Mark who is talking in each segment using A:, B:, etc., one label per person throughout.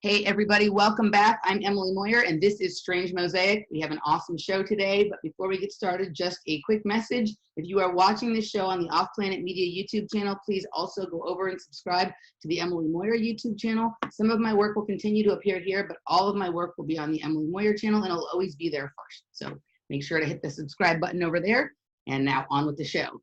A: Hey everybody, welcome back. I'm Emily Moyer and this is Strange Mosaic. We have an awesome show today, but before we get started, just a quick message. If you are watching this show on the Off Planet Media YouTube channel, please also go over and subscribe to the Emily Moyer YouTube channel. Some of my work will continue to appear here, but all of my work will be on the Emily Moyer channel and it'll always be there first. So make sure to hit the subscribe button over there. And now on with the show.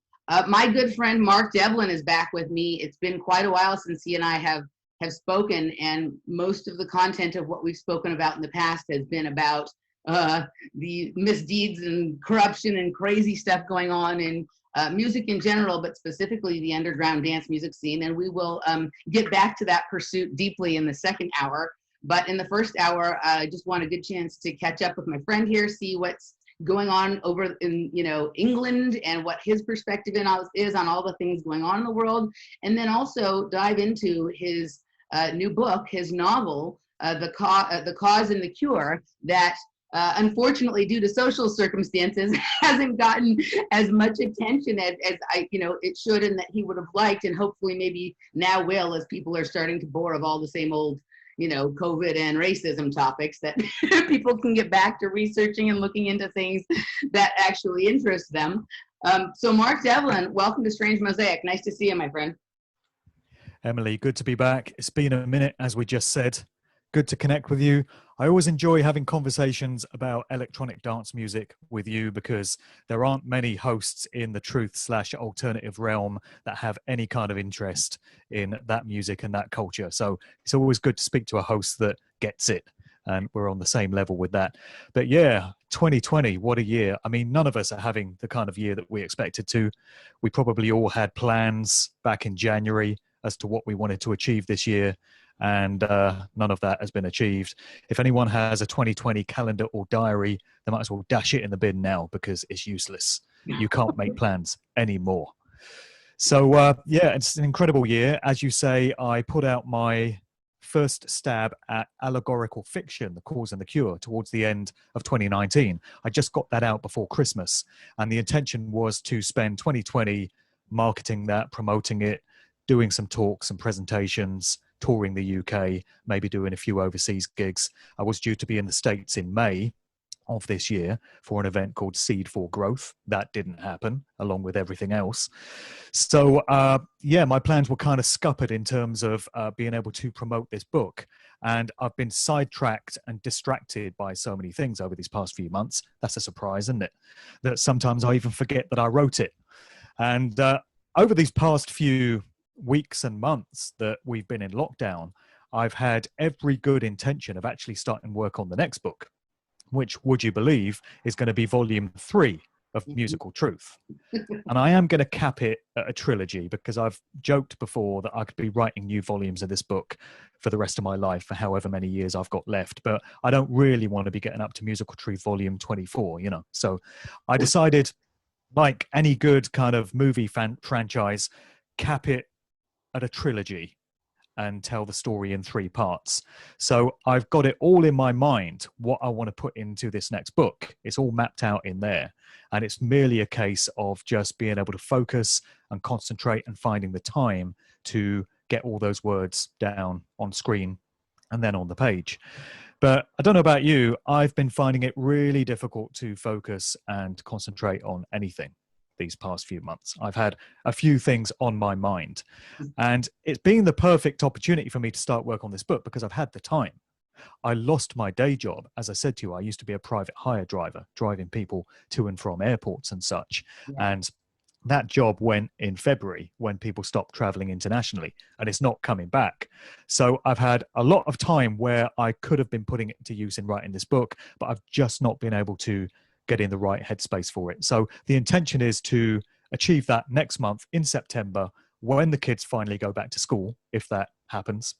A: My good friend Mark Devlin is back with me. It's been quite a while since he and I have spoken, and most of the content of what we've spoken about in the past has been about the misdeeds and corruption and crazy stuff going on in music in general, but specifically the underground dance music scene. And we will get back to that pursuit deeply in the second hour. But in the first hour, I just want a good chance to catch up with my friend here, see what's going on over in England and what his perspective is on all the things going on in the world, and then also dive into his new book, his novel, the Cause and the Cure, that unfortunately, due to social circumstances, hasn't gotten as much attention as it should, and that he would have liked, and hopefully maybe now will, as people are starting to bore of all the same old COVID and racism topics, that people can get back to researching and looking into things that actually interest them. So Mark Devlin, welcome to Strange Mosaic. Nice to see you, my friend.
B: Emily, good to be back. It's been a minute, as we just said. Good to connect with you. I always enjoy having conversations about electronic dance music with you because there aren't many hosts in the truth/alternative realm that have any kind of interest in that music and that culture. So it's always good to speak to a host that gets it. And we're on the same level with that. But yeah, 2020, what a year. I mean, none of us are having the kind of year that we expected to. We probably all had plans back in January as to what we wanted to achieve this year. And none of that has been achieved. If anyone has a 2020 calendar or diary, they might as well dash it in the bin now because it's useless. You can't make plans anymore. So yeah, it's an incredible year. As you say, I put out my first stab at allegorical fiction, The Cause and the Cure, towards the end of 2019. I just got that out before Christmas. And the intention was to spend 2020 marketing that, promoting it, doing some talks and presentations, touring the UK, maybe doing a few overseas gigs. I was due to be in the States in May of this year for an event called Seed for Growth. That didn't happen, along with everything else. So yeah, my plans were kind of scuppered in terms of being able to promote this book. And I've been sidetracked and distracted by so many things over these past few months. That's a surprise, isn't it? That sometimes I even forget that I wrote it. And over these past few weeks and months that we've been in lockdown, I've had every good intention of actually starting work on the next book, which, would you believe, is going to be volume 3 of Musical Truth. And I am going to cap it at a trilogy because I've joked before that I could be writing new volumes of this book for the rest of my life, for however many years I've got left. But I don't really want to be getting up to Musical Truth volume 24, So I decided, like any good kind of movie franchise, cap it at a trilogy and tell the story in 3 parts. So I've got it all in my mind, what I want to put into this next book. It's all mapped out in there. And it's merely a case of just being able to focus and concentrate and finding the time to get all those words down on screen and then on the page. But I don't know about you, I've been finding it really difficult to focus and concentrate on anything these past few months. I've had a few things on my mind, and it's been the perfect opportunity for me to start work on this book because I've had the time. I lost my day job. As I said to you, I used to be a private hire driver, driving people to and from airports and such. Yeah. And that job went in February when people stopped traveling internationally, and it's not coming back. So I've had a lot of time where I could have been putting it to use in writing this book, but I've just not been able to get in the right headspace for it. So the intention is to achieve that next month in September when the kids finally go back to school, if that happens,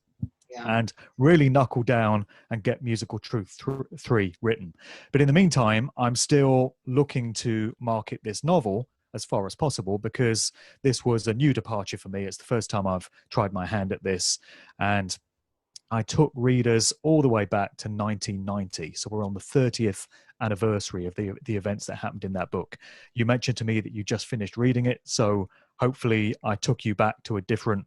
B: and really knuckle down and get Musical Truth 3 written. But in the meantime, I'm still looking to market this novel as far as possible because this was a new departure for me. It's the first time I've tried my hand at this, and I took readers all the way back to 1990. So we're on the 30th anniversary of the events that happened in that book. You mentioned to me that you just finished reading it. So hopefully I took you back to a different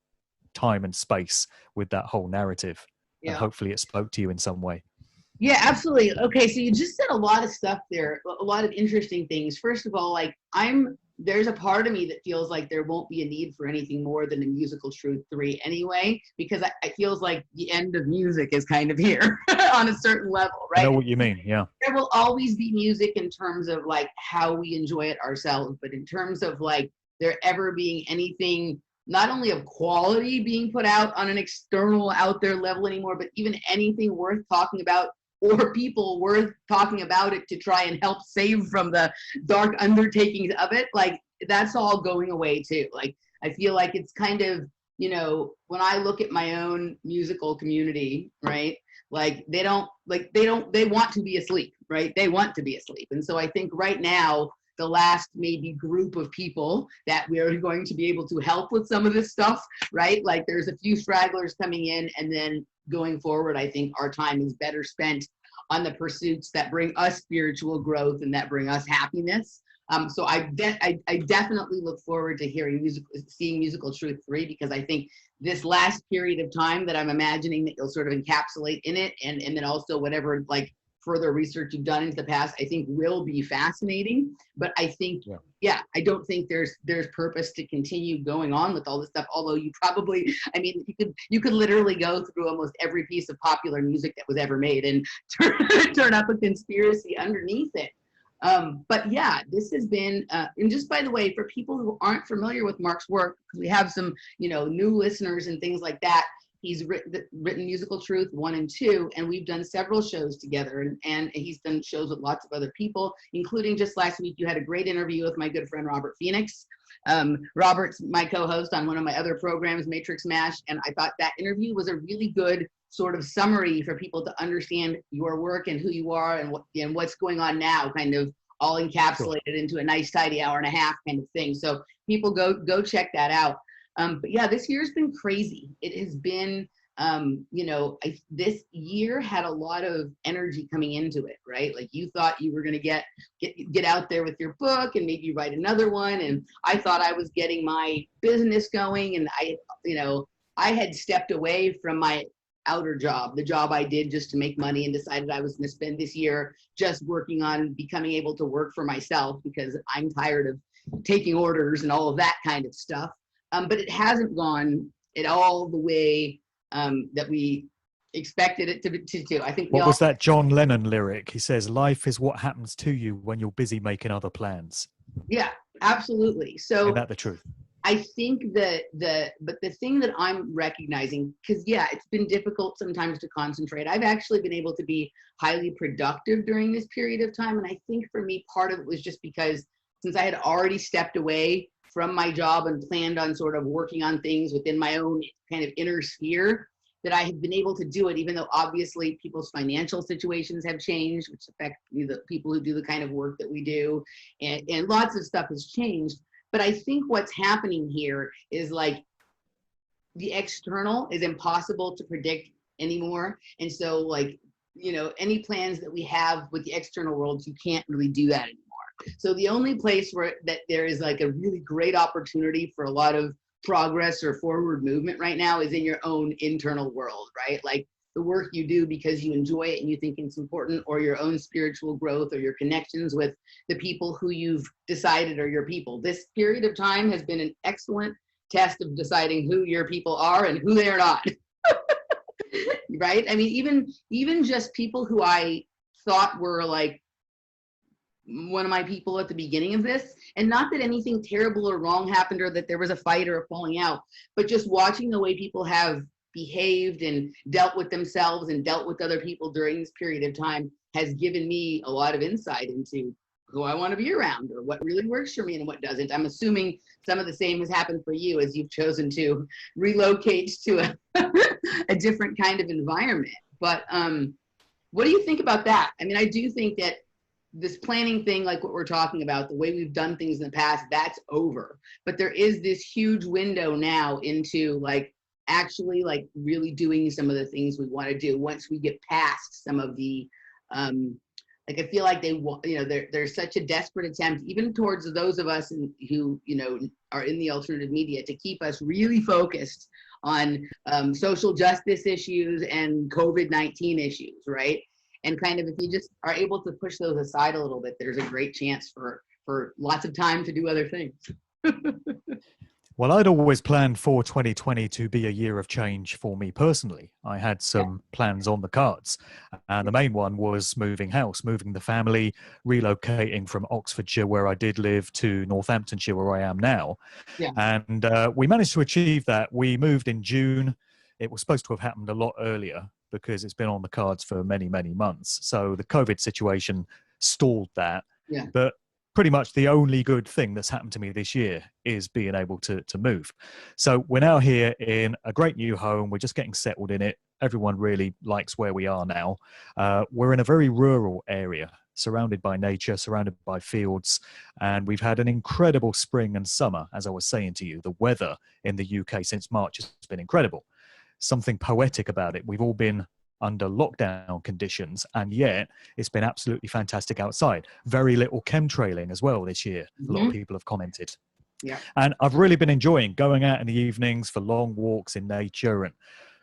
B: time and space with that whole narrative.
A: Yeah.
B: hopefully it spoke to you in some way.
A: Yeah, absolutely. Okay, so you just said a lot of stuff there, a lot of interesting things. First of all, like there's a part of me that feels like there won't be a need for anything more than a Musical Truth 3 anyway, because I feels like the end of music is kind of here on a certain level, right?
B: I know what you mean, yeah.
A: There will always be music in terms of like how we enjoy it ourselves, but in terms of like there ever being anything not only of quality being put out on an external out there level anymore, but even anything worth talking about or people worth talking about it to try and help save from the dark undertakings of it, like that's all going away too. Like I feel like it's kind of, you know, when I look at my own musical community, right, like they want to be asleep, right? They want to be asleep. And so I think right now, the last maybe group of people that we are going to be able to help with some of this stuff, right? Like there's a few stragglers coming in, and then going forward, I think our time is better spent on the pursuits that bring us spiritual growth and that bring us happiness. So I definitely look forward to seeing Musical Truth 3, because I think this last period of time that I'm imagining that you'll sort of encapsulate in it, and then also whatever like further research you've done into the past, I think will be fascinating. But I think, I don't think there's purpose to continue going on with all this stuff. Although you probably, I mean, you could literally go through almost every piece of popular music that was ever made and turn up a conspiracy underneath it. But yeah, this has been, and just by the way, for people who aren't familiar with Mark's work, because we have some, you know, new listeners and things like that. He's written Musical Truth 1 and 2, and we've done several shows together, and he's done shows with lots of other people, including just last week, you had a great interview with my good friend, Robert Phoenix. Robert's my co-host on one of my other programs, Matrix Mash, and I thought that interview was a really good sort of summary for people to understand your work and who you are and what's going on now, kind of all encapsulated into a nice, tidy hour and a half kind of thing. So people go check that out. But yeah, this year's been crazy. It has been, you know, this year had a lot of energy coming into it, right? Like you thought you were going to get out there with your book and maybe write another one. And I thought I was getting my business going, and I had stepped away from my outer job, the job I did just to make money, and decided I was going to spend this year just working on becoming able to work for myself, because I'm tired of taking orders and all of that kind of stuff. But it hasn't gone at all the way that we expected it to do. I think
B: what was that John Lennon lyric? He says, "Life is what happens to you when you're busy making other plans."
A: Yeah, absolutely. So
B: isn't that the truth?
A: I think that but the thing that I'm recognizing, because yeah, it's been difficult sometimes to concentrate. I've actually been able to be highly productive during this period of time, and I think for me, part of it was just because since I had already stepped away from my job and planned on sort of working on things within my own kind of inner sphere, that I have been able to do it, even though obviously people's financial situations have changed, which affect the people who do the kind of work that we do, and lots of stuff has changed. But I think what's happening here is like the external is impossible to predict anymore. And so like, you know, any plans that we have with the external world, you can't really do that anymore. So the only place where that there is like a really great opportunity for a lot of progress or forward movement right now is in your own internal world, right? Like the work you do because you enjoy it and you think it's important, or your own spiritual growth, or your connections with the people who you've decided are your people. This period of time has been an excellent test of deciding who your people are and who they are not. Right? I mean, even just people who I thought were like one of my people at the beginning of this, and not that anything terrible or wrong happened or that there was a fight or a falling out, but just watching the way people have behaved and dealt with themselves and dealt with other people during this period of time has given me a lot of insight into who I want to be around, or what really works for me and what doesn't. I'm assuming some of the same has happened for you as you've chosen to relocate to a different kind of environment. But what do you think about that? I mean, I do think that this planning thing, like what we're talking about, the way we've done things in the past, that's over. But there is this huge window now into like actually like really doing some of the things we want to do once we get past some of the like I feel like they want, you know, there's such a desperate attempt even towards those of us who, you know, are in the alternative media to keep us really focused on social justice issues and COVID-19 issues, right? And kind of if you just are able to push those aside a little bit, there's a great chance for lots of time to do other things.
B: Well, I'd always planned for 2020 to be a year of change for me personally. I had some plans on the cards, and the main one was moving house, moving the family, relocating from Oxfordshire, where I did live, to Northamptonshire, where I am now.
A: Yeah.
B: And we managed to achieve that. We moved in June. It was supposed to have happened a lot earlier because it's been on the cards for many, many months. So the COVID situation stalled that.
A: Yeah.
B: But pretty much the only good thing that's happened to me this year is being able to move. So we're now here in a great new home. We're just getting settled in it. Everyone really likes where we are now. We're in a very rural area, surrounded by nature, surrounded by fields. And we've had an incredible spring and summer. As I was saying to you, the weather in the UK since March has been incredible. Something poetic about it. We've all been under lockdown conditions, and yet it's been absolutely fantastic outside. Very little chemtrailing as well this year. A lot of people have commented.
A: Yeah.
B: And I've really been enjoying going out in the evenings for long walks in nature and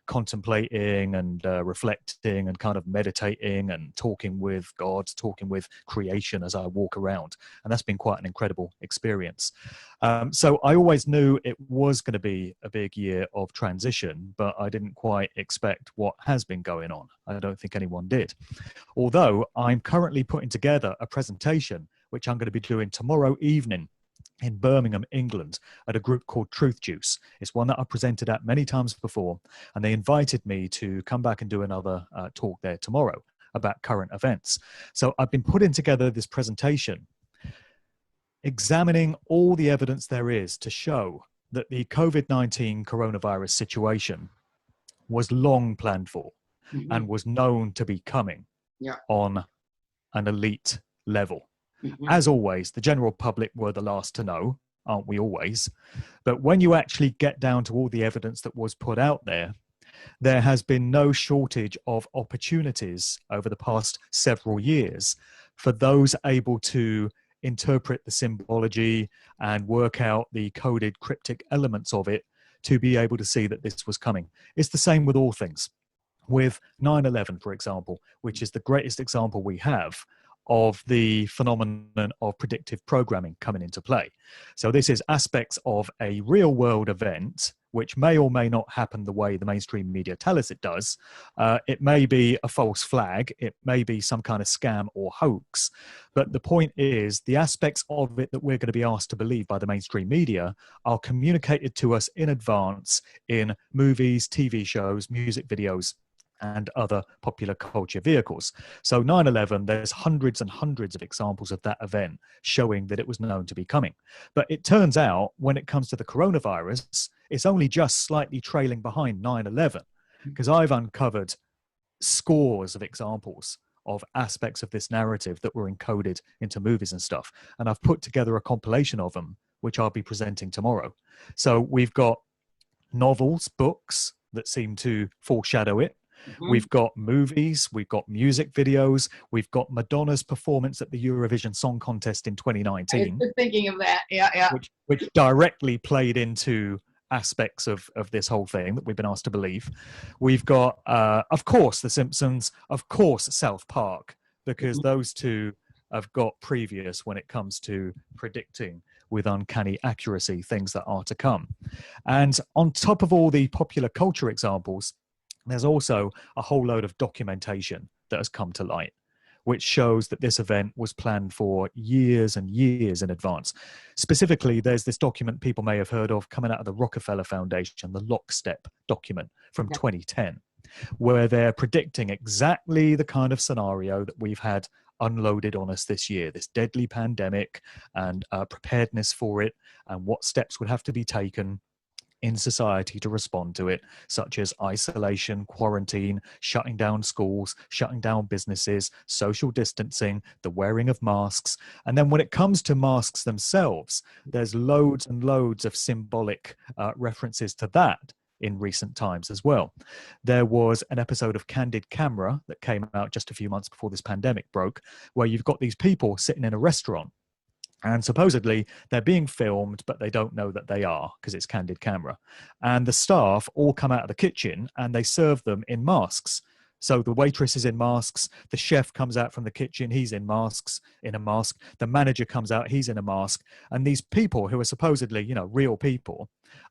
B: contemplating and reflecting and kind of meditating and talking with God, talking with creation as I walk around. And that's been quite an incredible experience. So I always knew it was going to be a big year of transition, but I didn't quite expect what has been going on. I don't think anyone did. Although I'm currently putting together a presentation, which I'm going to be doing tomorrow evening in Birmingham, England, at a group called Truth Juice. It's one that I've presented at many times before, and they invited me to come back and do another talk there tomorrow about current events. So I've been putting together this presentation, examining all the evidence there is to show that the COVID-19 coronavirus situation was long planned for and was known to be coming on an elite level. As always, the general public were the last to know, aren't we always? But when you actually get down to all the evidence that was put out there, there has been no shortage of opportunities over the past several years for those able to interpret the symbology and work out the coded cryptic elements of it to be able to see that this was coming. It's the same with all things. With 9/11, for example, which is the greatest example we have of the phenomenon of predictive programming coming into play. So this is aspects of a real world event, which may or may not happen the way the mainstream media tell us it does. It may be a false flag. It may be some kind of scam or hoax. But the point is, the aspects of it that we're going to be asked to believe by the mainstream media are communicated to us in advance in movies, TV shows, music videos, and other popular culture vehicles. So 9/11, there's hundreds and hundreds of examples of that event showing that it was known to be coming. But it turns out when it comes to the coronavirus, it's only just slightly trailing behind 9/11, because I've uncovered scores of examples of aspects of this narrative that were encoded into movies and stuff. And I've put together a compilation of them, which I'll be presenting tomorrow. So we've got novels, books that seem to foreshadow it. We've got movies, we've got music videos, we've got Madonna's performance at the Eurovision Song Contest in 2019.
A: I was thinking of that, yeah.
B: Which directly played into aspects of this whole thing that we've been asked to believe. We've got, of course, The Simpsons, of course, South Park, because those two have got previous when it comes to predicting with uncanny accuracy things that are to come. And on top of all the popular culture examples, there's also a whole load of documentation that has come to light, which shows that this event was planned for years and years in advance. Specifically, there's this document people may have heard of coming out of the Rockefeller Foundation, the Lockstep document from 2010, where they're predicting exactly the kind of scenario that we've had unloaded on us this year, this deadly pandemic and preparedness for it, and what steps would have to be taken in society to respond to it, such as isolation, quarantine, shutting down schools, shutting down businesses, social distancing, the wearing of masks. And then when it comes to masks themselves, there's loads and loads of symbolic references to that in recent times as well. There was an episode of Candid Camera that came out just a few months before this pandemic broke, where you've got these people sitting in a restaurant And supposedly they're being filmed, but they don't know that they are because it's candid camera. And the staff all come out of the kitchen and they serve them in masks. So the waitress is in masks. The chef comes out from the kitchen. He's in masks, in a mask. The manager comes out. He's in a mask. And these people who are supposedly, you know, real people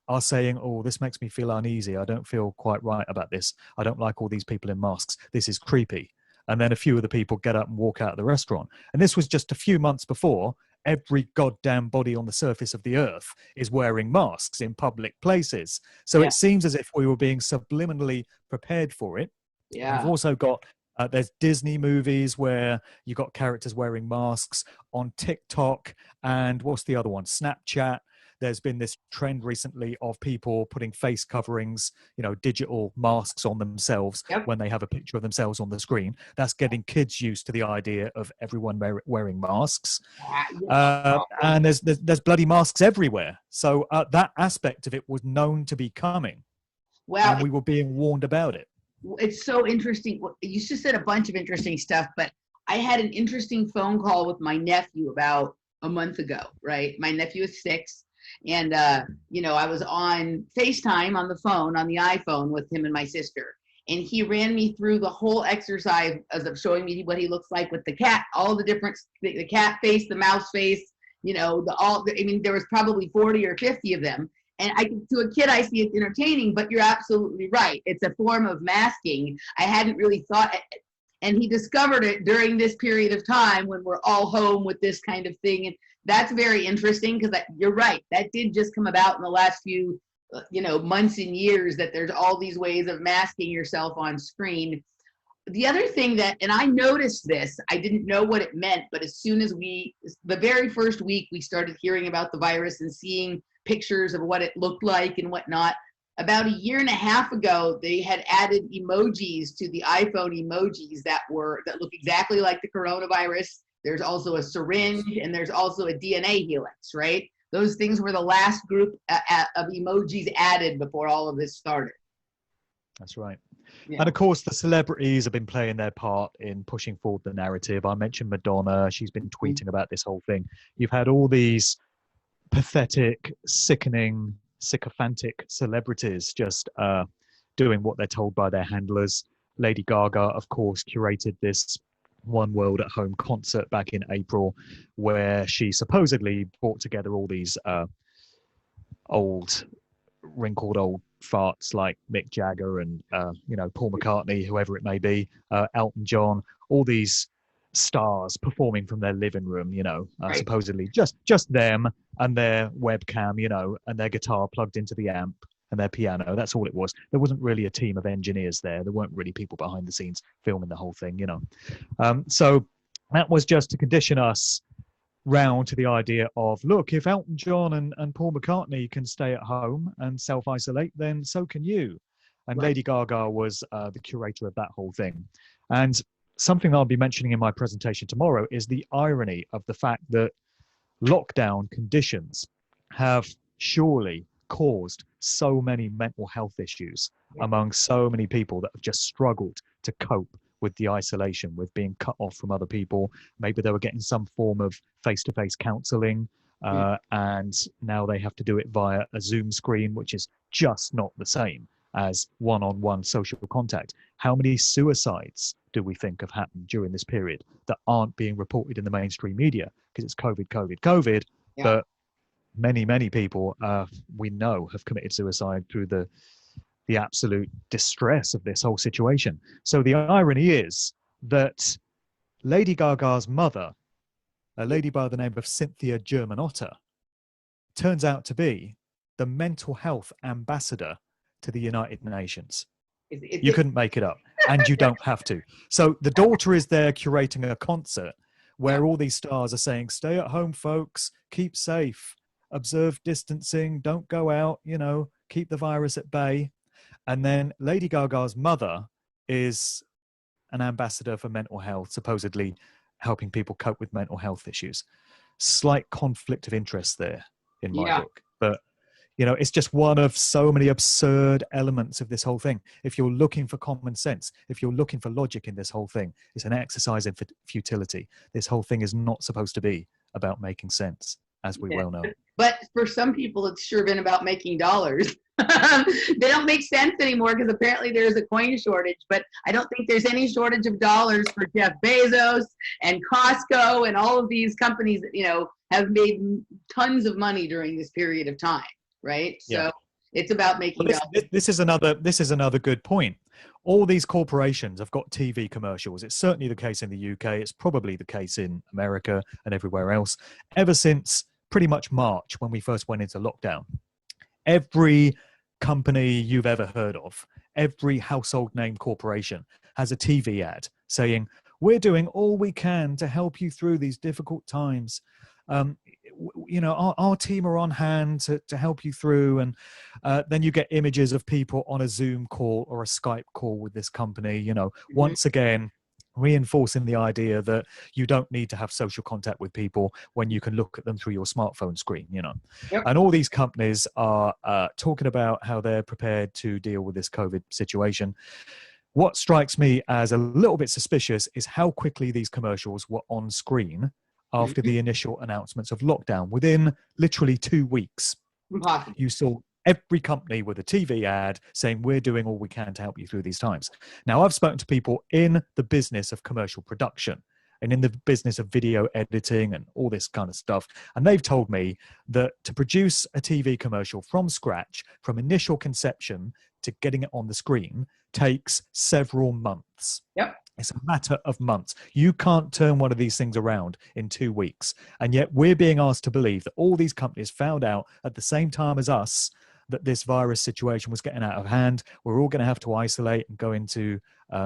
B: are saying, oh, this makes me feel uneasy. I don't feel quite right about this. I don't like all these people in masks. This is creepy. And then a few of the people get up and walk out of the restaurant. And this was just a few months before every goddamn body on the surface of the earth is wearing masks in public places. So it seems as if we were being subliminally prepared for it.
A: Yeah.
B: We've also got, there's Disney movies where you got characters wearing masks on TikTok. And what's the other one? Snapchat. There's been this trend recently of people putting face coverings, you know, digital masks on themselves when they have a picture of themselves on the screen. That's getting kids used to the idea of everyone wearing masks. And there's bloody masks everywhere. So that aspect of it was known to be coming.
A: Well,
B: and we were being warned about it.
A: It's so interesting. You just said a bunch of interesting stuff, but I had an interesting phone call with my nephew about a month ago, right? My nephew is 6. And, you know, I was on FaceTime on the phone, on the iPhone with him and my sister. And he ran me through the whole exercise of showing me what he looks like with the cat, all the different, the cat face, the mouse face, you know, I mean, there was probably 40 or 50 of them. And to a kid, I see it's entertaining, but you're absolutely right. It's a form of masking. I hadn't really thought, and he discovered it during this period of time when we're all home with this kind of thing. And that's very interesting because you're right. That did just come about in the last few, you know, months and years, that there's all these ways of masking yourself on screen. The other thing that, and I noticed this, I didn't know what it meant, but as soon as the very first week we started hearing about the virus and seeing pictures of what it looked like and whatnot, about a year and a half ago, they had added emojis to the iPhone emojis that look exactly like the coronavirus. There's also a syringe and there's also a DNA helix, right? Those things were the last group of emojis added before all of this started.
B: That's right.
A: Yeah.
B: And of course, the celebrities have been playing their part in pushing forward the narrative. I mentioned Madonna. She's been tweeting about this whole thing. You've had all these pathetic, sickening, sycophantic celebrities just doing what they're told by their handlers. Lady Gaga, of course, curated this One World at Home concert back in April, where she supposedly brought together all these wrinkled old farts like Mick Jagger and you know, Paul McCartney, whoever it may be, Elton John, all these stars performing from their living room, you know, supposedly just them and their webcam, you know, and their guitar plugged into the amp and their piano. That's all it was. There wasn't really a team of engineers there. There weren't really people behind the scenes filming the whole thing, you know. So that was just to condition us round to the idea of, look, if Elton John and Paul McCartney can stay at home and self-isolate, then so can you. And Lady Gaga was the curator of that whole thing. And something I'll be mentioning in my presentation tomorrow is the irony of the fact that lockdown conditions have surely caused so many mental health issues among so many people that have just struggled to cope with the isolation, with being cut off from other people. Maybe they were getting some form of face-to-face counseling, and now they have to do it via a Zoom screen, which is just not the same as one-on-one social contact. How many suicides do we think have happened during this period that aren't being reported in the mainstream media because it's COVID? But many people we know have committed suicide through the absolute distress of this whole situation. So the irony is that Lady Gaga's mother, a lady by the name of Cynthia Germanotta, turns out to be the mental health ambassador to the United Nations. You couldn't make it up, and you don't have to. So the daughter is there curating a concert where all these stars are saying, stay at home, folks, keep safe, observe distancing, don't go out, you know, keep the virus at bay. And then Lady Gaga's mother is an ambassador for mental health, supposedly helping people cope with mental health issues. Slight conflict of interest there in my book. But, you know, it's just one of so many absurd elements of this whole thing. If you're looking for common sense, if you're looking for logic in this whole thing, it's an exercise in futility. This whole thing is not supposed to be about making sense, as we well know.
A: But for some people, it's sure been about making dollars. They don't make sense anymore because apparently there's a coin shortage, but I don't think there's any shortage of dollars for Jeff Bezos and Costco and all of these companies that, you know, have made tons of money during this period of time, right? So it's about making dollars.
B: This is another good point. All these corporations have got TV commercials. It's certainly the case in the UK. It's probably the case in America and everywhere else. Ever since pretty much March, when we first went into lockdown, every company you've ever heard of, every household name corporation has a TV ad saying, we're doing all we can to help you through these difficult times. You know, our team are on hand to help you through. And then you get images of people on a Zoom call or a Skype call with this company, you know, once again, reinforcing the idea that you don't need to have social contact with people when you can look at them through your smartphone screen, you know. And all these companies are talking about how they're prepared to deal with this COVID situation. What strikes me as a little bit suspicious is how quickly these commercials were on screen after the initial announcements of lockdown. Within literally 2 weeks, you saw every company with a TV ad saying, we're doing all we can to help you through these times. Now, I've spoken to people in the business of commercial production and in the business of video editing and all this kind of stuff. And they've told me that to produce a TV commercial from scratch, from initial conception to getting it on the screen, takes several months. It's a matter of months. You can't turn one of these things around in 2 weeks. And yet we're being asked to believe that all these companies found out at the same time as us that this virus situation was getting out of hand. We're all going to have to isolate and go into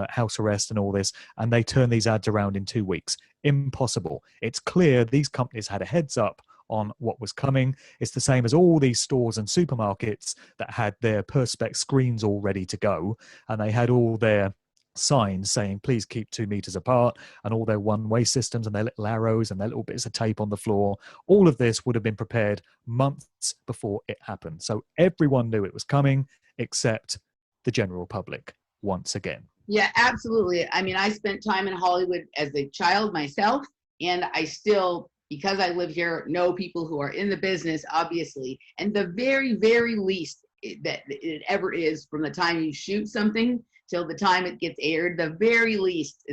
B: house arrest and all this. And they turn these ads around in 2 weeks. Impossible. It's clear these companies had a heads up on what was coming. It's the same as all these stores and supermarkets that had their Perspex screens all ready to go. And they had all their signs saying, please keep 2 meters apart, and all their one-way systems and their little arrows and their little bits of tape on the floor. All of this would have been prepared months before it happened. So everyone knew it was coming except the general public once again.
A: Yeah, absolutely. I mean, I spent time in Hollywood as a child myself, and I still, because I live here, know people who are in the business, obviously. And the very, very least that it ever is, from the time you shoot something till the time it gets aired, the very least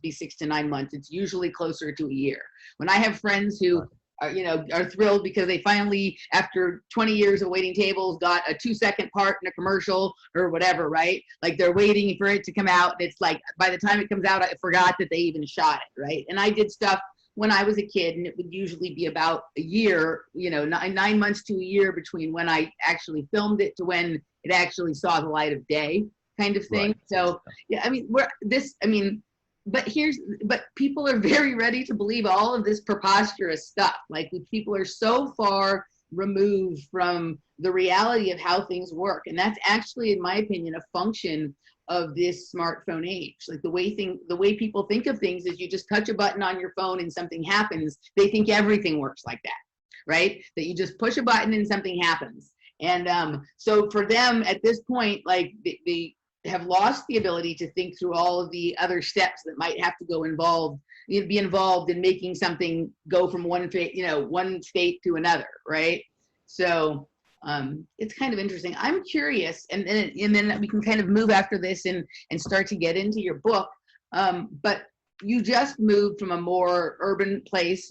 A: be 6 to 9 months. It's usually closer to a year. When I have friends who are thrilled because they finally, after 20 years of waiting tables, got a 2-second part in a commercial or whatever, right? Like they're waiting for it to come out. It's like, by the time it comes out, I forgot that they even shot it, right? And I did stuff when I was a kid, and it would usually be about a year, 9 months to a year between when I actually filmed it to when it actually saw the light of day, kind of thing. Right. So yeah, I mean, but people are very ready to believe all of this preposterous stuff. Like, people are so far removed from the reality of how things work. And that's actually, in my opinion, a function of this smartphone age. Like the way people think of things is you just touch a button on your phone and something happens. They think everything works like that, right? That you just push a button and something happens. And so for them at this point, like they have lost the ability to think through all of the other steps that might have to be involved in making something go from one state to another, right? So it's kind of interesting. I'm curious, and then we can kind of move after this and start to get into your book. But you just moved from a more urban place,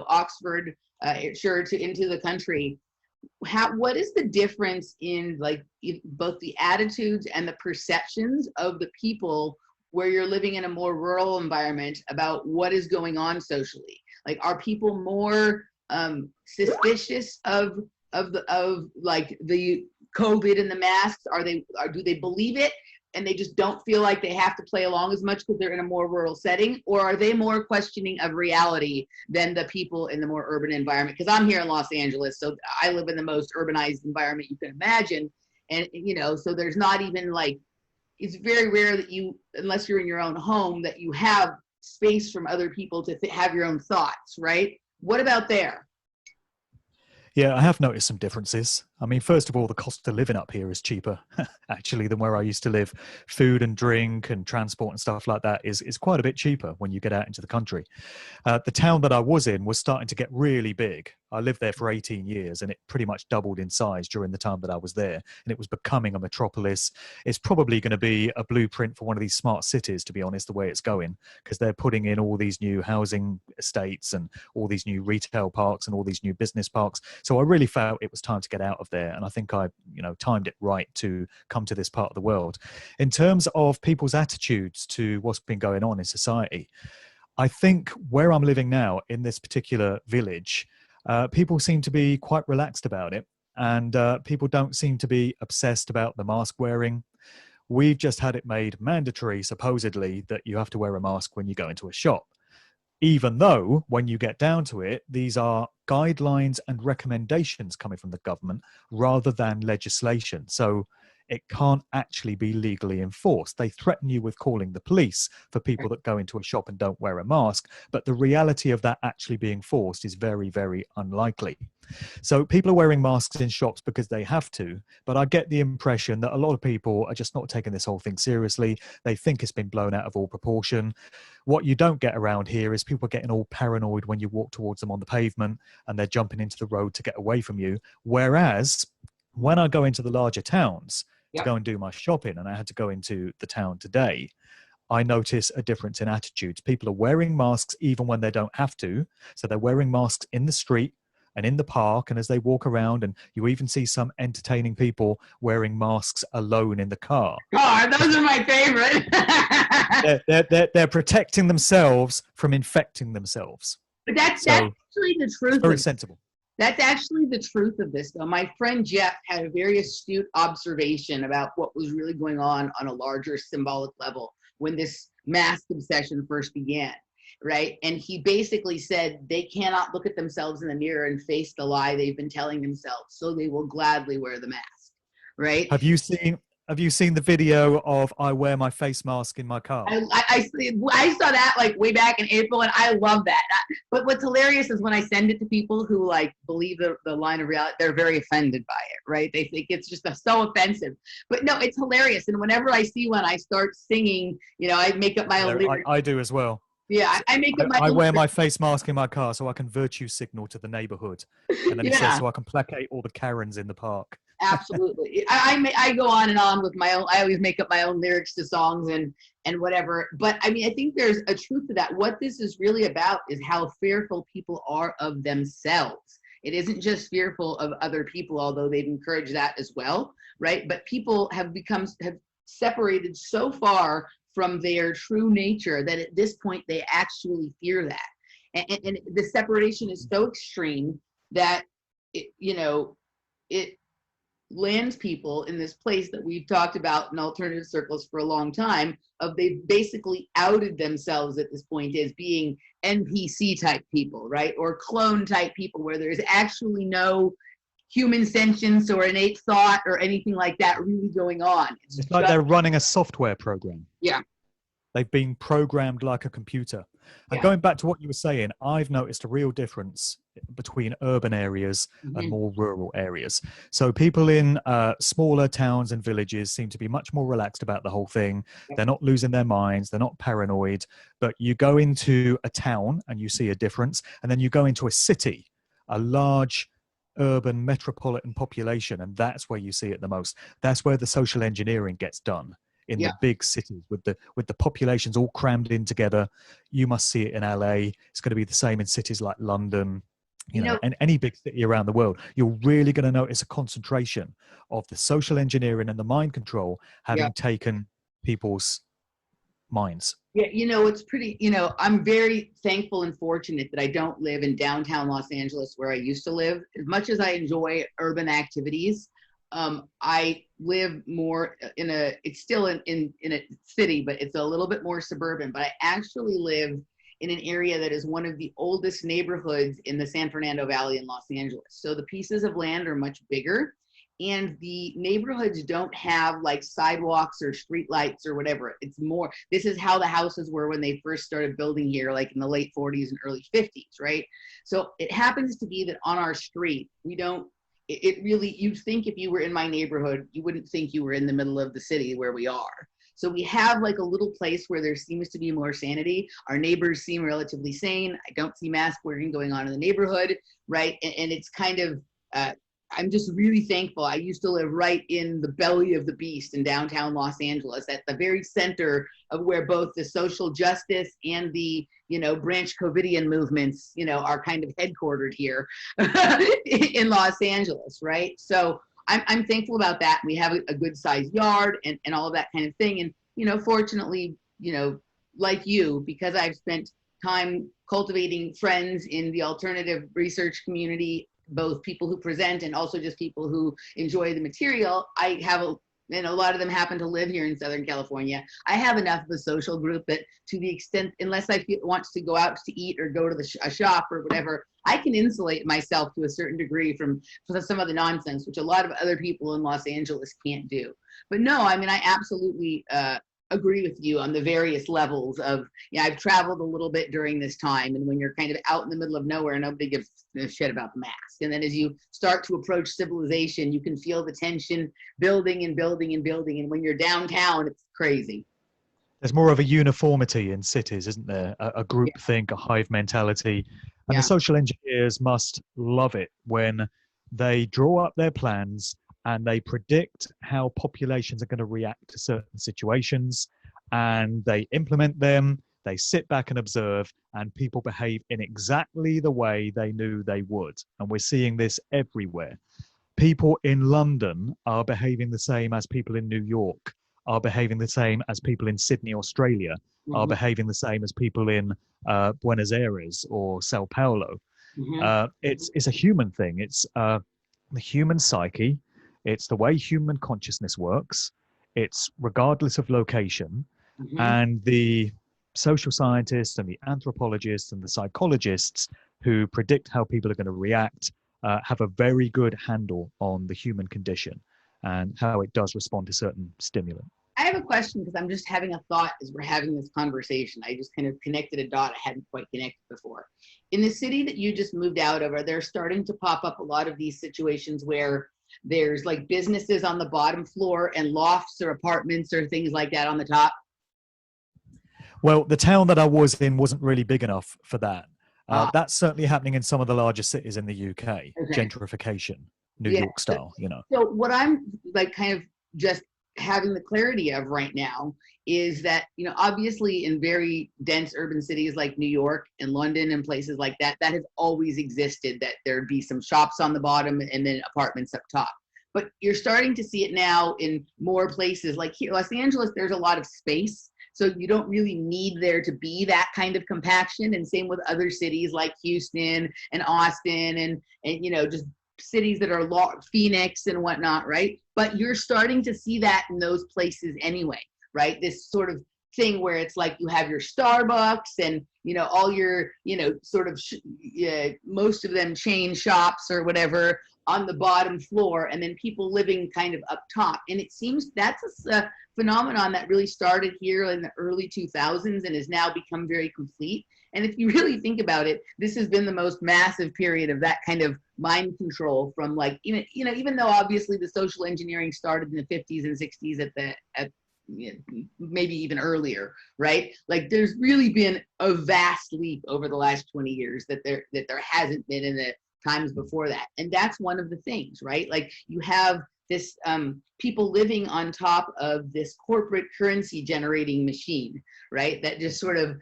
A: Oxford, into the country. What is the difference in both the attitudes and the perceptions of the people where you're living in a more rural environment about what is going on socially? Like, are people more suspicious of the COVID and the masks? Do they believe it and they just don't feel like they have to play along as much because they're in a more rural setting? Or are they more questioning of reality than the people in the more urban environment? Because I'm here in Los Angeles, so I live in the most urbanized environment you can imagine. And, so there's not even it's very rare that unless you're in your own home, that you have space from other people to have your own thoughts, right? What about there?
B: Yeah, I have noticed some differences. I mean, first of all, the cost of living up here is cheaper, actually, than where I used to live. Food and drink and transport and stuff like that is quite a bit cheaper when you get out into the country. The town that I was in was starting to get really big. I lived there for 18 years and it pretty much doubled in size during the time that I was there. And it was becoming a metropolis. It's probably going to be a blueprint for one of these smart cities, to be honest, the way it's going, because they're putting in all these new housing estates and all these new retail parks and all these new business parks. So I really felt it was time to get out of there. And I think I, timed it right to come to this part of the world. In terms of people's attitudes to what's been going on in society, I think where I'm living now in this particular village, people seem to be quite relaxed about it, and people don't seem to be obsessed about the mask wearing. We've just had it made mandatory, supposedly, that you have to wear a mask when you go into a shop, even though when you get down to it, these are guidelines and recommendations coming from the government rather than legislation. So it can't actually be legally enforced. They threaten you with calling the police for people that go into a shop and don't wear a mask. But the reality of that actually being forced is very, very unlikely. So people are wearing masks in shops because they have to. But I get the impression that a lot of people are just not taking this whole thing seriously. They think it's been blown out of all proportion. What you don't get around here is people getting all paranoid when you walk towards them on the pavement and they're jumping into the road to get away from you. Whereas when I go into the larger towns, to go and do my shopping, and I had to go into the town today, I notice a difference in attitudes. People are wearing masks even when they don't have to. So they're wearing masks in the street and in the park and as they walk around, and you even see some entertaining people wearing masks alone in the car.
A: Oh, those are my favorite.
B: they're protecting themselves from infecting themselves.
A: But that's actually the truth.
B: It's very sensible.
A: That's actually the truth of this, though. My friend Jeff had a very astute observation about what was really going on a larger symbolic level when this mask obsession first began, right? And he basically said they cannot look at themselves in the mirror and face the lie they've been telling themselves, so they will gladly wear the mask, right? Have
B: you seen the video of I wear my face mask in my car?
A: I saw that like way back in April, and I love that. But what's hilarious is when I send it to people who like believe the line of reality, they're very offended by it, right? They think it's just so offensive. But no, it's hilarious. And whenever I see one, I start singing. I make up my own lyrics.
B: I do as well.
A: Yeah, I make up my own
B: I wear
A: lyrics.
B: my face mask in my car so I can virtue signal to the neighborhood. And then it says so I can placate all the Karens in the park.
A: Absolutely. I go on and on with my own. I always make up my own lyrics to songs and whatever. But I mean, I think there's a truth to that. What this is really about is how fearful people are of themselves. It isn't just fearful of other people, although they've encouraged that as well, right? But people have separated so far from their true nature that at this point they actually fear that. And the separation is so extreme that it lands people in this place that we've talked about in alternative circles for a long time, of they've basically outed themselves at this point as being NPC type people, right? Or clone type people, where there's actually no human sentience or innate thought or anything like that really going on.
B: It's like they're running a software program.
A: Yeah.
B: They've been programmed like a computer. And going back to what you were saying, I've noticed a real difference between urban areas and more rural areas. So people in smaller towns and villages seem to be much more relaxed about the whole thing. They're not losing their minds. They're not paranoid. But you go into a town and you see a difference. And then you go into a city, a large urban metropolitan population, and that's where you see it the most. That's where the social engineering gets done. In the big cities with the populations all crammed in together. You must see it in LA. It's going to be the same in cities like London, and any big city around the world. You're really going to notice a concentration of the social engineering and the mind control having taken people's minds.
A: Yeah, it's pretty, I'm very thankful and fortunate that I don't live in downtown Los Angeles where I used to live. As much as I enjoy urban activities, I live more it's still in a city, but it's a little bit more suburban. But I actually live in an area that is one of the oldest neighborhoods in the San Fernando Valley in Los Angeles. So the pieces of land are much bigger, and the neighborhoods don't have like sidewalks or street lights or whatever. It's more, this is how the houses were when they first started building here, like in the late 40s and early 50s, right? So it happens to be that on our street, we don't it really, you'd think if you were in my neighborhood, you wouldn't think you were in the middle of the city where we are. So we have like a little place where there seems to be more sanity. Our neighbors seem relatively sane. I don't see mask wearing going on in the neighborhood, right? And it's kind of, I'm just really thankful. I used to live right in the belly of the beast in downtown Los Angeles, at the very center of where both the social justice and the, branch Covidian movements, are kind of headquartered here in Los Angeles, right? So I'm thankful about that. We have a good sized yard and all of that kind of thing. And, fortunately, like you, because I've spent time cultivating friends in the alternative research community, both people who present and also just people who enjoy the material, I have and a lot of them happen to live here in Southern California. I have enough of a social group that, to the extent, unless I want to go out to eat or go to a shop or whatever, I can insulate myself to a certain degree from some of the nonsense, which a lot of other people in Los Angeles can't do. But no, I mean, I absolutely agree with you on the various levels of, I've traveled a little bit during this time, and when you're kind of out in the middle of nowhere, nobody gives a shit about the mask. And then as you start to approach civilization, you can feel the tension building and building and building. And when you're downtown, it's crazy.
B: There's more of a uniformity in cities, isn't there? A group think, a hive mentality. And the social engineers must love it when they draw up their plans and they predict how populations are going to react to certain situations, and they implement them. They sit back and observe, and people behave in exactly the way they knew they would. And we're seeing this everywhere. People in London are behaving the same as people in New York, are behaving the same as people in Sydney, Australia, are behaving the same as people in Buenos Aires or Sao Paulo. It's a human thing. It's the human psyche. It's the way human consciousness works. It's regardless of location. And the social scientists and the anthropologists and the psychologists who predict how people are going to react have a very good handle on the human condition and how it does respond to certain stimuli.
A: I have a question, because I'm just having a thought as we're having this conversation. I just kind of connected a dot I hadn't quite connected before. In the city that you just moved out of, are there starting to pop up a lot of these situations where there's like businesses on the bottom floor and lofts or apartments or things like that on the top?
B: Well, the town that I was in wasn't really big enough for that. That's certainly happening in some of the largest cities in the UK, gentrification, New York style,
A: So what I'm like kind of just having the clarity of right now is that, obviously in very dense urban cities like New York and London and places like that, that has always existed, that there'd be some shops on the bottom and then apartments up top. But you're starting to see it now in more places like here, Los Angeles, there's a lot of space. So you don't really need there to be that kind of compaction. And same with other cities like Houston and Austin and just cities that are Phoenix and whatnot, right? But you're starting to see that in those places anyway, right? This sort of thing where it's like you have your Starbucks and, all your, sort of most of them chain shops or whatever on the bottom floor, and then people living kind of up top. And it seems that's a phenomenon that really started here in the early 2000s and has now become very complete. And if you really think about it, this has been the most massive period of that kind of mind control from like, even though obviously the social engineering started in the 50s and 60s at maybe even earlier, right? Like there's really been a vast leap over the last 20 years that there hasn't been in the times before that. And that's one of the things, right? Like you have this people living on top of this corporate currency generating machine, right? That just sort of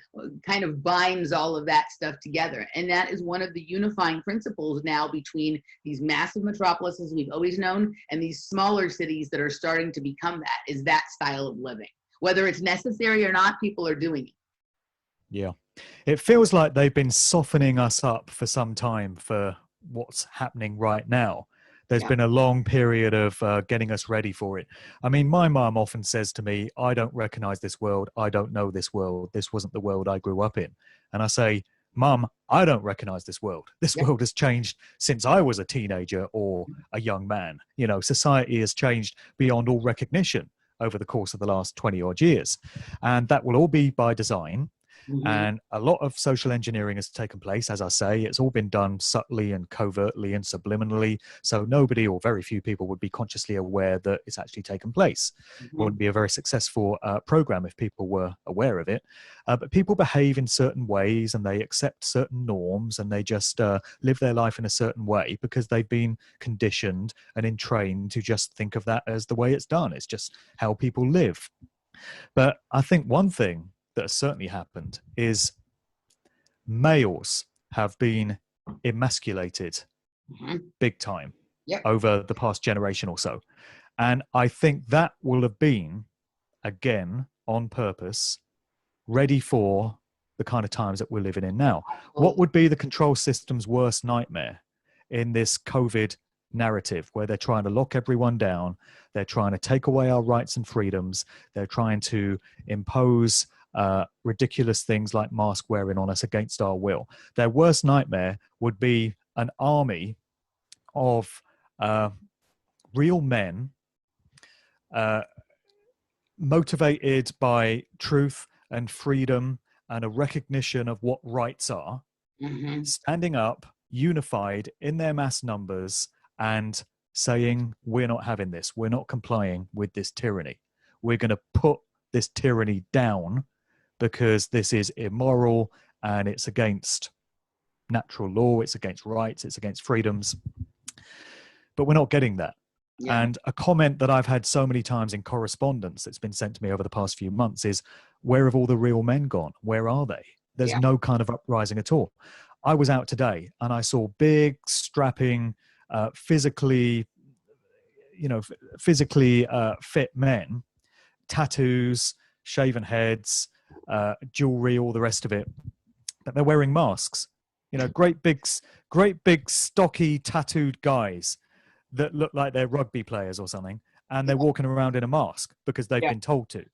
A: kind of binds all of that stuff together. And that is one of the unifying principles now between these massive metropolises we've always known and these smaller cities that are starting to become that, is that style of living. Whether it's necessary or not, people are doing it.
B: Yeah. It feels like they've been softening us up for some time for what's happening right now. There's been a long period of getting us ready for it. I mean, my mom often says to me, I don't recognize this world. I don't know this world. This wasn't the world I grew up in. And I say, Mum, I don't recognize this world. This world has changed since I was a teenager or a young man. Society has changed beyond all recognition over the course of the last 20 odd years. And that will all be by design. And a lot of social engineering has taken place. As I say, it's all been done subtly and covertly and subliminally. So nobody or very few people would be consciously aware that it's actually taken place. It wouldn't be a very successful program if people were aware of it. But people behave in certain ways and they accept certain norms and they just live their life in a certain way because they've been conditioned and entrained to just think of that as the way it's done. It's just how people live. But I think one thing that has certainly happened is males have been emasculated big time over the past generation or so. And I think that will have been, again, on purpose, ready for the kind of times that we're living in now. What would be the control system's worst nightmare in this COVID narrative where they're trying to lock everyone down, they're trying to take away our rights and freedoms, they're trying to impose ridiculous things like mask wearing on us against our will? Their worst nightmare would be an army of real men motivated by truth and freedom and a recognition of what rights are, standing up, unified in their mass numbers and saying, we're not having this, we're not complying with this tyranny. We're going to put this tyranny down because this is immoral and it's against natural law, it's against rights, it's against freedoms. But we're not getting that. And a comment that I've had so many times in correspondence that's been sent to me over the past few months is, where have all the real men gone? Where are they? There's no kind of uprising at all. I was out today and I saw big, strapping, physically fit men, tattoos, shaven heads, jewelry, all the rest of it, but they're wearing masks. Great big stocky tattooed guys that look like they're rugby players or something, and they're walking around in a mask because they've been told to.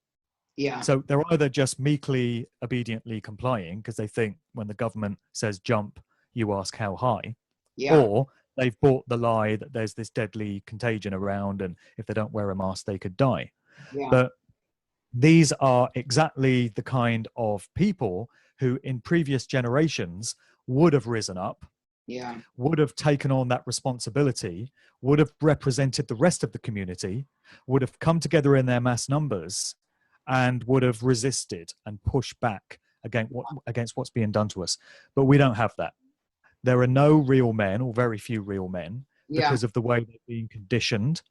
B: So they're either just meekly, obediently complying because they think when the government says jump, you ask how high, or they've bought the lie that there's this deadly contagion around and if they don't wear a mask, they could die. But these are exactly the kind of people who in previous generations would have risen up, would have taken on that responsibility, would have represented the rest of the community, would have come together in their mass numbers and would have resisted and pushed back against what's being done to us. But we don't have that. There are no real men, or very few real men, because of the way they're being conditioned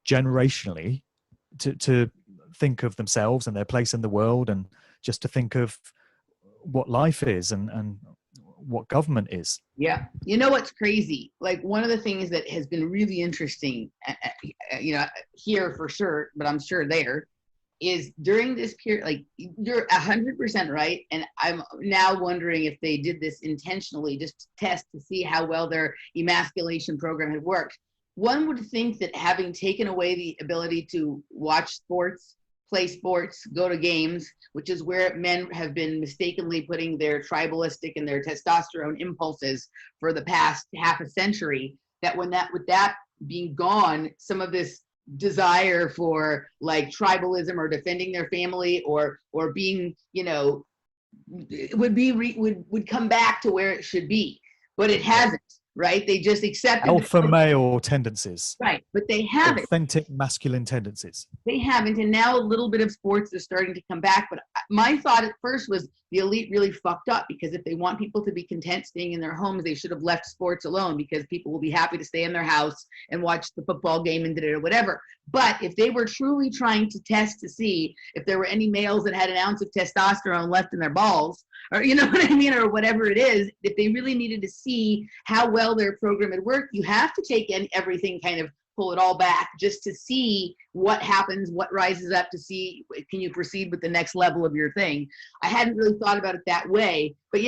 B: generationally to think of themselves and their place in the world, and just to think of what life is and what government is.
A: You know what's crazy? Like, one of the things that has been really interesting, here for sure, but I'm sure there, is during this period, like, you're 100% right, and I'm now wondering if they did this intentionally just to test to see how well their emasculation program had worked. One would think that having taken away the ability to watch sports, play sports, go to games, which is where men have been mistakenly putting their tribalistic and their testosterone impulses for the past half a century, that with that being gone, some of this desire for like tribalism or defending their family or being, would come back to where it should be, but it hasn't. Right? They just accepted
B: alpha male tendencies.
A: Right, but they haven't.
B: Authentic masculine tendencies.
A: They haven't, and now a little bit of sports is starting to come back. But my thought at first was the elite really fucked up, because if they want people to be content staying in their homes, they should have left sports alone, because people will be happy to stay in their house and watch the football game and or whatever. But if they were truly trying to test to see if there were any males that had an ounce of testosterone left in their balls, or you know what I mean, or whatever it is, if they really needed to see how well their program had worked, you have to take in everything, kind of pull it all back just to see what happens, what rises up, to see, can you proceed with the next level of your thing. I hadn't really thought about it that way, but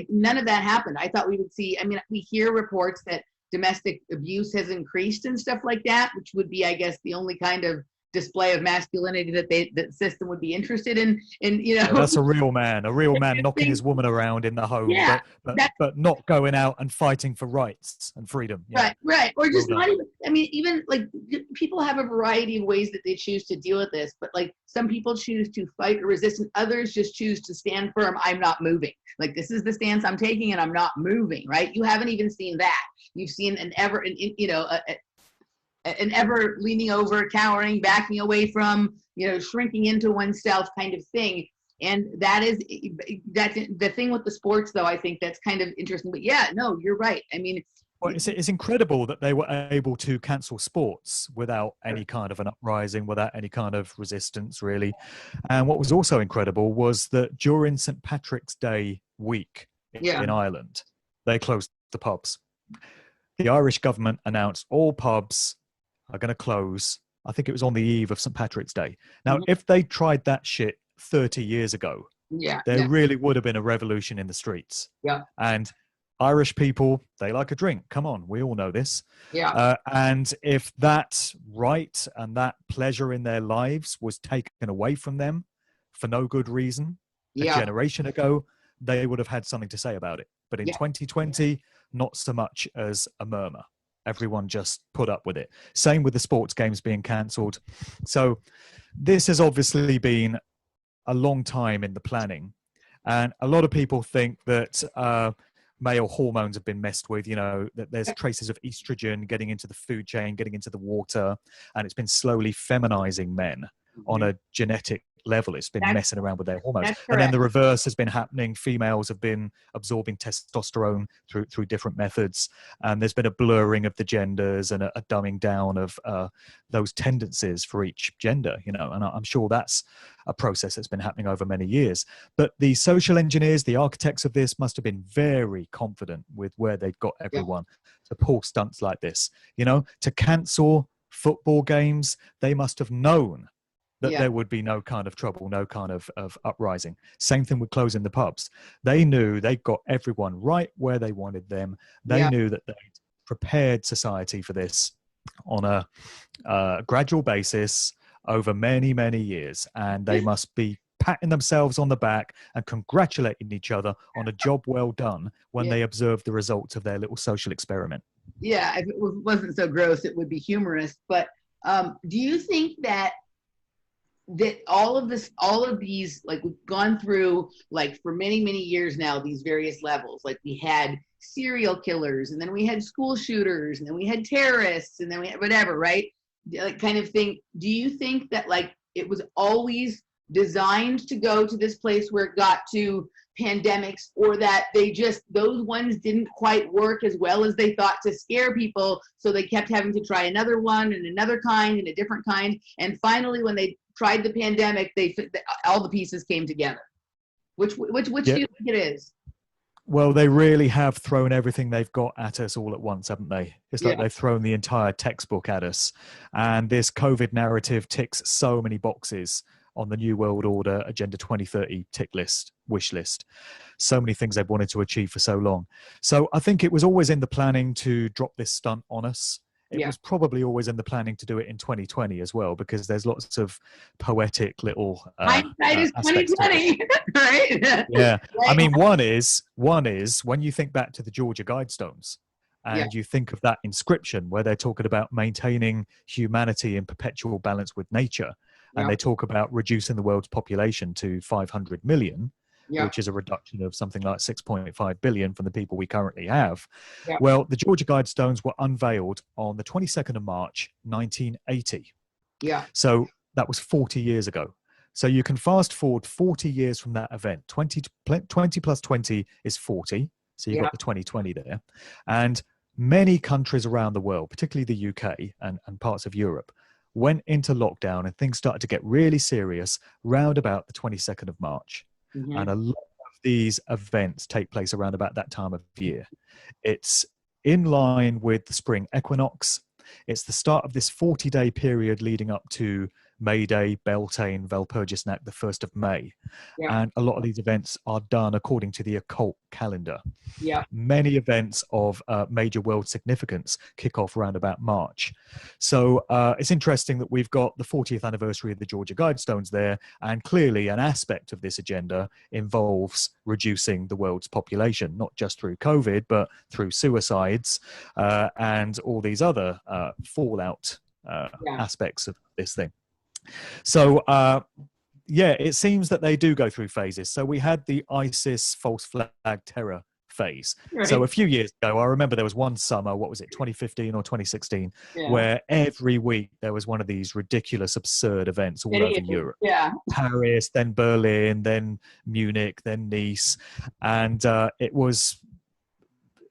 A: none of that happened. I thought we would see, we hear reports that domestic abuse has increased and stuff like that, which would be, I guess, the only kind of display of masculinity that the system would be interested in,
B: Yeah, that's a real man knocking his woman around in the home,
A: yeah,
B: but not going out and fighting for rights and freedom. Yeah.
A: Right. Or just
B: well
A: not even, I mean, even like people have a variety of ways that they choose to deal with this, but like some people choose to fight or resist and others just choose to stand firm. I'm not moving. Like, this is the stance I'm taking and I'm not moving, right? You haven't even seen that. You've seen an ever leaning over, cowering, backing away from, shrinking into oneself kind of thing. And that's the thing with the sports, though. I think that's kind of interesting. But yeah, no, you're right. I mean,
B: well, it's incredible that they were able to cancel sports without any kind of an uprising, without any kind of resistance, really. And what was also incredible was that during St. Patrick's Day week in Ireland, they closed the pubs. The Irish government announced all pubs are going to close. I think it was on the eve of St. Patrick's Day. Now, if they tried that shit 30 years ago, there really would have been a revolution in the streets.
A: Yeah.
B: And Irish people, they like a drink. Come on, we all know this.
A: Yeah.
B: And if that right and that pleasure in their lives was taken away from them for no good reason a generation ago, they would have had something to say about it. But in 2020, not so much as a murmur. Everyone just put up with it. Same with the sports games being cancelled. So this has obviously been a long time in the planning. And a lot of people think that male hormones have been messed with, that there's traces of estrogen getting into the food chain, getting into the water, and it's been slowly feminizing men on a genetic level. It's been messing around with their hormones. And then the reverse has been happening. Females have been absorbing testosterone through different methods. And there's been a blurring of the genders and a dumbing down of those tendencies for each gender, and I'm sure that's a process that's been happening over many years. But the social engineers, the architects of this must have been very confident with where they'd got everyone to pull stunts like this, to cancel football games. They must have known that there would be no kind of trouble, no kind of uprising. Same thing with closing the pubs. They knew they got everyone right where they wanted them. They knew that they'd prepared society for this on a gradual basis over many, many years. And they must be patting themselves on the back and congratulating each other on a job well done when they observed the results of their little social experiment.
A: Yeah, if it wasn't so gross, it would be humorous. But do you think that all of these, like, we've gone through, like, for many, many years now, these various levels, like we had serial killers, and then we had school shooters, and then we had terrorists, and then we had whatever, right? Like, kind of thing. Do you think that, like, it was always designed to go to this place where it got to pandemics, or that those ones didn't quite work as well as they thought to scare people, so they kept having to try another one and another kind and a different kind, and finally when they tried the pandemic, all the pieces came together? Which do you think it is?
B: Well, they really have thrown everything they've got at us all at once, haven't they? It's like they've thrown the entire textbook at us. And this COVID narrative ticks so many boxes on the New World Order Agenda 2030 tick list, wish list. So many things they've wanted to achieve for so long. So I think it was always in the planning to drop this stunt on us. It was probably always in the planning to do it in 2020 as well, because there's lots of poetic little
A: hindsight is 2020, right?
B: Yeah. I mean, one is when you think back to the Georgia Guidestones and you think of that inscription where they're talking about maintaining humanity in perpetual balance with nature, and they talk about reducing the world's population to 500 million, which is a reduction of something like 6.5 billion from the people we currently have. Well, the Georgia Guidestones were unveiled on the 22nd of March, 1980. So that was 40 years ago. So you can fast forward 40 years from that event. 20 plus 20 is 40. So you've got the 2020 there. And many countries around the world, particularly the UK and parts of Europe, went into lockdown, and things started to get really serious round about the 22nd of March. And a lot of these events take place around about that time of year. It's in line with the spring equinox. It's the start of this 40-day period leading up to May Day, Beltane, Walpurgisnacht, the 1st of May.
A: Yeah.
B: And a lot of these events are done according to the occult calendar.
A: Yeah.
B: Many events of major world significance kick off around about March. So it's interesting that we've got the 40th anniversary of the Georgia Guidestones there, and clearly an aspect of this agenda involves reducing the world's population, not just through COVID, but through suicides and all these other fallout aspects of this thing. So yeah, it seems that they do go through phases. So we had the ISIS false flag terror phase. Right. So a few years ago, I remember there was one summer, what was it, 2015 or 2016, where every week there was one of these ridiculous, absurd events all over Europe.
A: Yeah.
B: Paris, then Berlin, then Munich, then Nice. And it was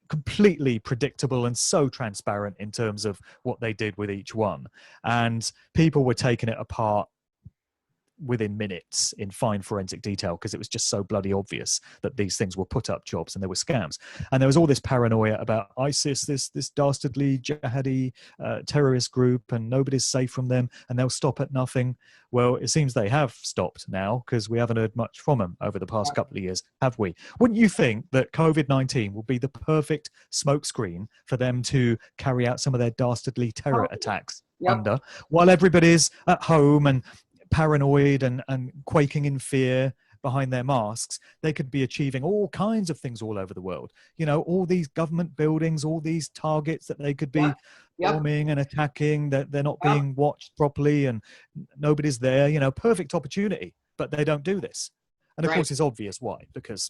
B: completely predictable and so transparent in terms of what they did with each one. And people were taking it apart within minutes in fine forensic detail because it was just so bloody obvious that these things were put up jobs and there were scams. And there was all this paranoia about ISIS, this dastardly jihadi terrorist group, and nobody's safe from them and they'll stop at nothing. Well, it seems they have stopped now because we haven't heard much from them over the past couple of years, have we? Wouldn't you think that COVID-19 will be the perfect smokescreen for them to carry out some of their dastardly terror attacks under, while everybody's at home and paranoid and quaking in fear behind their masks? They could be achieving all kinds of things all over the world. You know, all these government buildings, all these targets that they could be bombing and attacking, that they're not being watched properly and nobody's there. You know, perfect opportunity, but they don't do this. And of course it's obvious why, because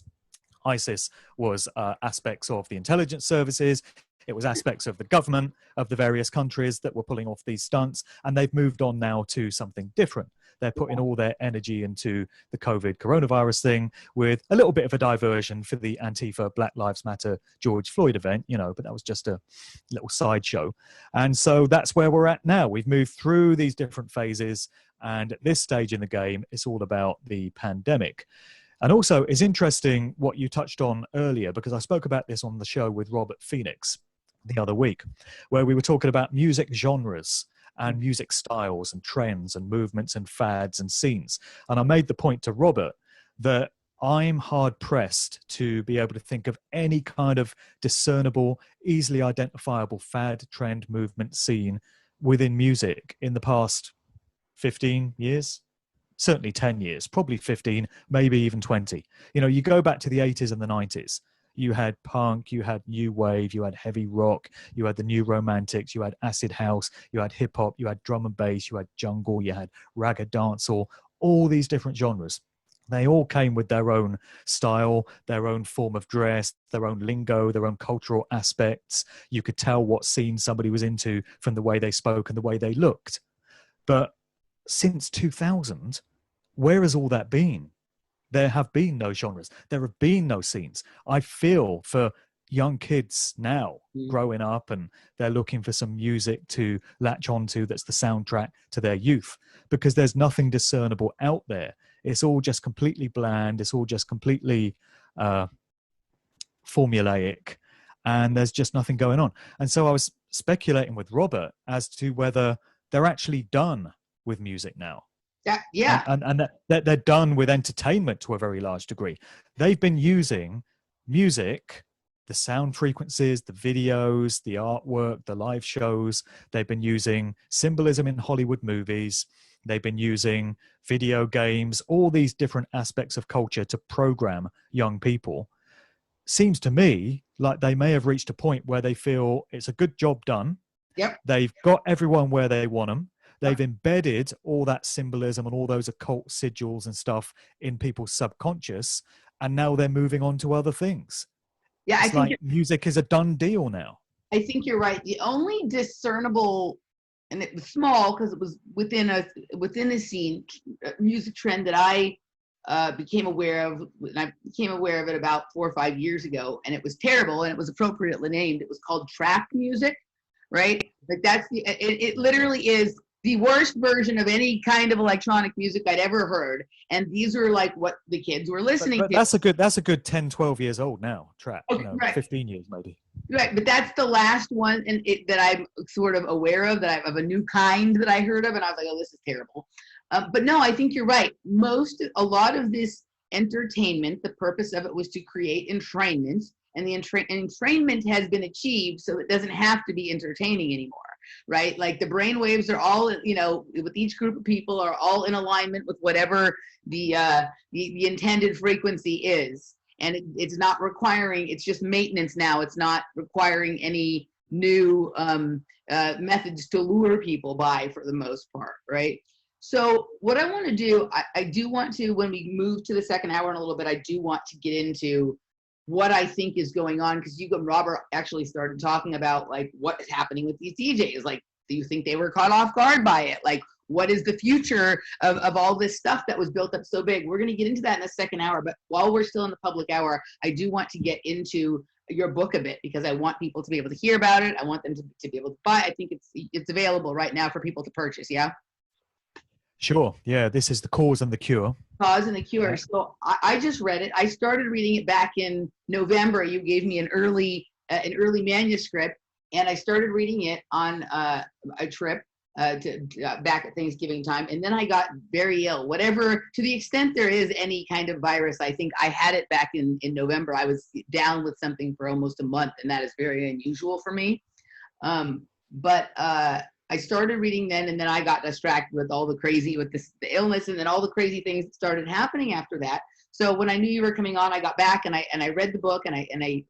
B: ISIS was aspects of the intelligence services. It was aspects of the government of the various countries that were pulling off these stunts, and they've moved on now to something different. They're putting all their energy into the COVID coronavirus thing with a little bit of a diversion for the Antifa Black Lives Matter George Floyd event, you know, but that was just a little sideshow. And so that's where we're at now. We've moved through these different phases, and at this stage in the game, it's all about the pandemic. And also, it's interesting what you touched on earlier, because I spoke about this on the show with Robert Phoenix the other week, where we were talking about music genres and music styles and trends and movements and fads and scenes. And I made the point to Robert that I'm hard pressed to be able to think of any kind of discernible, easily identifiable fad, trend, movement, scene within music in the past 15 years. Certainly 10 years, probably 15, maybe even 20. You know, you go back to the 80s and the 90s. You had punk, you had new wave, you had heavy rock, you had the new romantics, you had acid house, you had hip hop, you had drum and bass, you had jungle, you had ragga dancehall, all these different genres. They all came with their own style, their own form of dress, their own lingo, their own cultural aspects. You could tell what scene somebody was into from the way they spoke and the way they looked. But since 2000, where has all that been? There have been no genres. There have been no scenes. I feel for young kids now growing up, and they're looking for some music to latch onto that's the soundtrack to their youth, because there's nothing discernible out there. It's all just completely bland. It's all just completely formulaic, and there's just nothing going on. And so I was speculating with Robert as to whether they're actually done with music now.
A: Yeah.
B: And that they're done with entertainment to a very large degree. They've been using music, the sound frequencies, the videos, the artwork, the live shows. They've been using symbolism in Hollywood movies. They've been using video games, all these different aspects of culture to program young people. Seems to me like they may have reached a point where they feel it's a good job done.
A: Yep.
B: They've got everyone where they want them. They've embedded all that symbolism and all those occult sigils and stuff in people's subconscious, and now they're moving on to other things. Yeah, it's like music is a done deal now.
A: I think you're right. The only discernible, and it was small because it was within the scene, music trend that I became aware of, and I became aware of it about 4 or 5 years ago, and it was terrible, and it was appropriately named. It was called trap music, right? Like that's it literally is the worst version of any kind of electronic music I'd ever heard. And these are like what the kids were listening to.
B: That's a good 10, 12 years old now, trap,
A: Okay, right.
B: 15 years maybe.
A: Right, but that's the last one that I'm sort of aware of, of a new kind that I heard of, and I was like, oh, this is terrible. But no, I think you're right. A lot of this entertainment, the purpose of it was to create entrainment, and the entrainment has been achieved, so it doesn't have to be entertaining anymore, right? Like the brain waves are all, with each group of people are all in alignment with whatever the intended frequency is. And it's not requiring, it's just maintenance now. It's not requiring any new methods to lure people by, for the most part, right? So what I want to do, I do want to, when we move to the second hour in a little bit, I do want to get into what I think is going on, because you and Robert actually started talking about like what is happening with these DJs. Like, do you think they were caught off guard by it? Like, what is the future of all this stuff that was built up so big? We're going to get into that in the second hour, but while we're still in the public hour, I do want to get into your book a bit, because I want people to be able to hear about it. I want them to be able to buy. I think it's available right now for people to purchase. Yeah.
B: Sure. Yeah. This is The Cause and the Cure.
A: Cause and the Cure. So I just read it. I started reading it back in November. You gave me an early manuscript, and I started reading it on a trip back at Thanksgiving time, and then I got very ill. Whatever, to the extent there is any kind of virus, I think I had it back in November. I was down with something for almost a month, and that is very unusual for me. But I started reading then, and then I got distracted with all the crazy, with the illness, and then all the crazy things that started happening after that. So when I knew you were coming on, I got back and I read the book, and I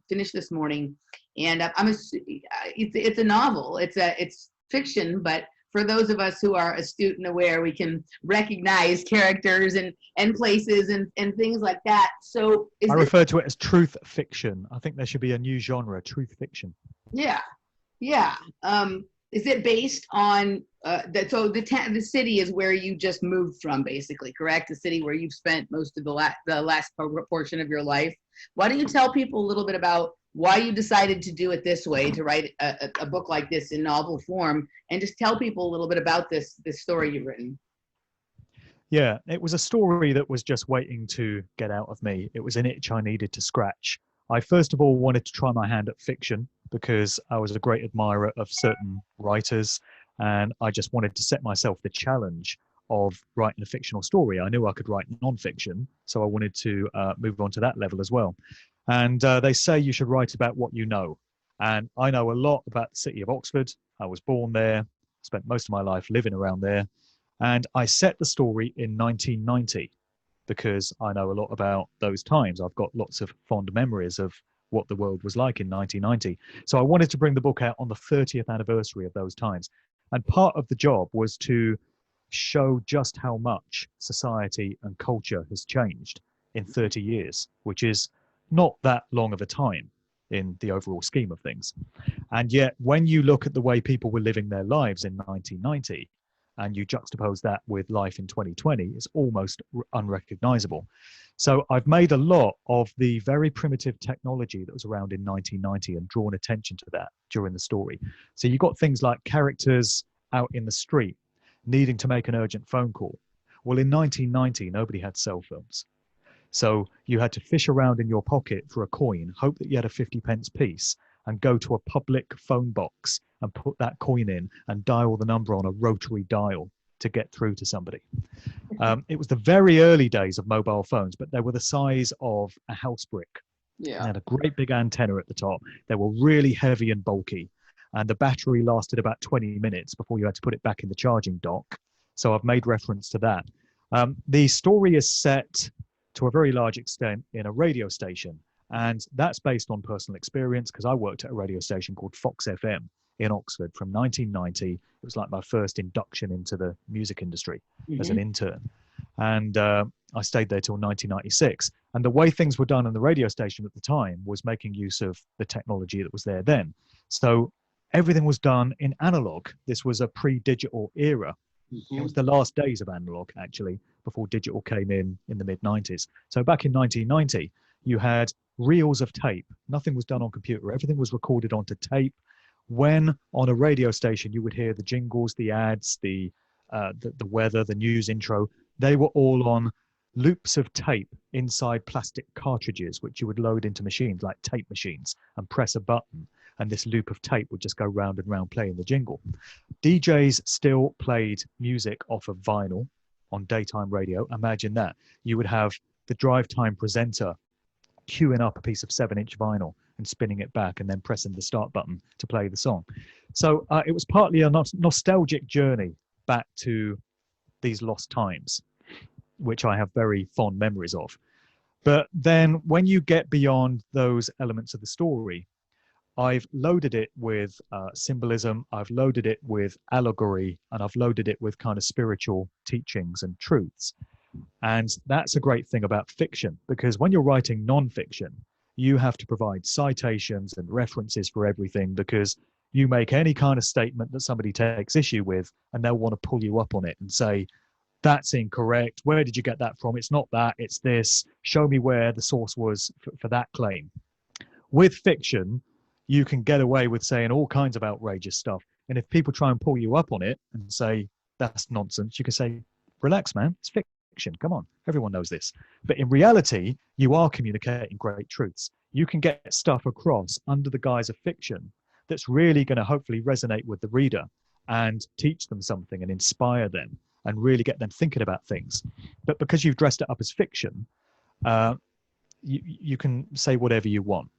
A: finished this morning. And it's a novel. It's fiction, but for those of us who are astute and aware, we can recognize characters and places and things like that. So
B: I refer to it as truth fiction. I think there should be a new genre, truth fiction.
A: Yeah. Is it based on so the city is where you just moved from, basically, correct? The city where you've spent most of the last portion of your life. Why don't you tell people a little bit about why you decided to do it this way, to write a book like this in novel form, and just tell people a little bit about this story you've written.
B: Yeah, it was a story that was just waiting to get out of me. It was an itch I needed to scratch. I first of all wanted to try my hand at fiction, because I was a great admirer of certain writers, and I just wanted to set myself the challenge of writing a fictional story. I knew I could write non-fiction, so I wanted to move on to that level as well. And they say you should write about what you know. And I know a lot about the city of Oxford. I was born there, spent most of my life living around there. And I set the story in 1990 because I know a lot about those times. I've got lots of fond memories of what the world was like in 1990. So I wanted to bring the book out on the 30th anniversary of those times. And part of the job was to show just how much society and culture has changed in 30 years, which is not that long of a time in the overall scheme of things. And yet, when you look at the way people were living their lives in 1990, and you juxtapose that with life in 2020, it's almost unrecognizable. So I've made a lot of the very primitive technology that was around in 1990 and drawn attention to that during the story. So you've got things like characters out in the street needing to make an urgent phone call. Well, in 1990, nobody had cell phones. So you had to fish around in your pocket for a coin, hope that you had a 50p piece, and go to a public phone box and put that coin in and dial the number on a rotary dial to get through to somebody. It was the very early days of mobile phones, but they were the size of a house brick.
A: Yeah.
B: They had a great big antenna at the top. They were really heavy and bulky. And the battery lasted about 20 minutes before you had to put it back in the charging dock. So I've made reference to that. The story is set to a very large extent in a radio station. And that's based on personal experience, because I worked at a radio station called Fox FM in Oxford from 1990. It was like my first induction into the music industry as an intern. And I stayed there till 1996. And the way things were done on the radio station at the time was making use of the technology that was there then. So everything was done in analog. This was a pre-digital era. It was the last days of analog, actually, before digital came in the mid-90s. So back in 1990, you had reels of tape. Nothing was done on computer. Everything was recorded onto tape. When on a radio station, you would hear the jingles, the ads, the weather, the news intro. They were all on loops of tape inside plastic cartridges, which you would load into machines like tape machines and press a button. And this loop of tape would just go round and round playing the jingle. DJs still played music off of vinyl on daytime radio. Imagine that. You would have the drive time presenter queuing up a piece of 7-inch vinyl and spinning it back and then pressing the start button to play the song. So it was partly a nostalgic journey back to these lost times, which I have very fond memories of. But then when you get beyond those elements of the story, I've loaded it with symbolism, I've loaded it with allegory, and I've loaded it with kind of spiritual teachings and truths. And that's a great thing about fiction, because when you're writing non-fiction, you have to provide citations and references for everything, because you make any kind of statement that somebody takes issue with, and they'll want to pull you up on it and say, that's incorrect. Where did you get that from? It's not that, it's this. Show me where the source was for that claim. With fiction, you can get away with saying all kinds of outrageous stuff. And if people try and pull you up on it and say, that's nonsense, you can say, relax, man, it's fiction. Come on, everyone knows this. But in reality, you are communicating great truths. You can get stuff across under the guise of fiction that's really going to hopefully resonate with the reader and teach them something and inspire them and really get them thinking about things. But because you've dressed it up as fiction, you can say whatever you want.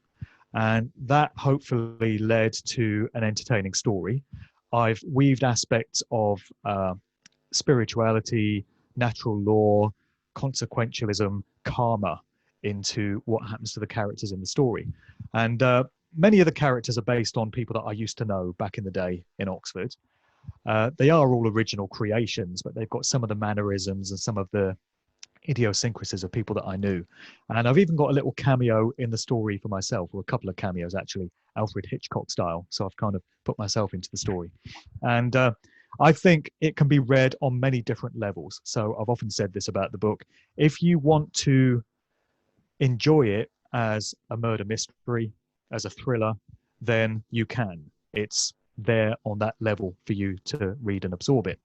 B: And that hopefully led to an entertaining story. I've weaved aspects of spirituality, natural law, consequentialism, karma into what happens to the characters in the story. And many of the characters are based on people that I used to know back in the day in Oxford. They are all original creations, but they've got some of the mannerisms and some of the idiosyncrasies of people that I knew. And I've even got a little cameo in the story for myself, or a couple of cameos actually, Alfred Hitchcock style. So I've kind of put myself into the story. And I think it can be read on many different levels. So I've often said this about the book. If you want to enjoy it as a murder mystery, as a thriller, then you can. It's there on that level for you to read and absorb it.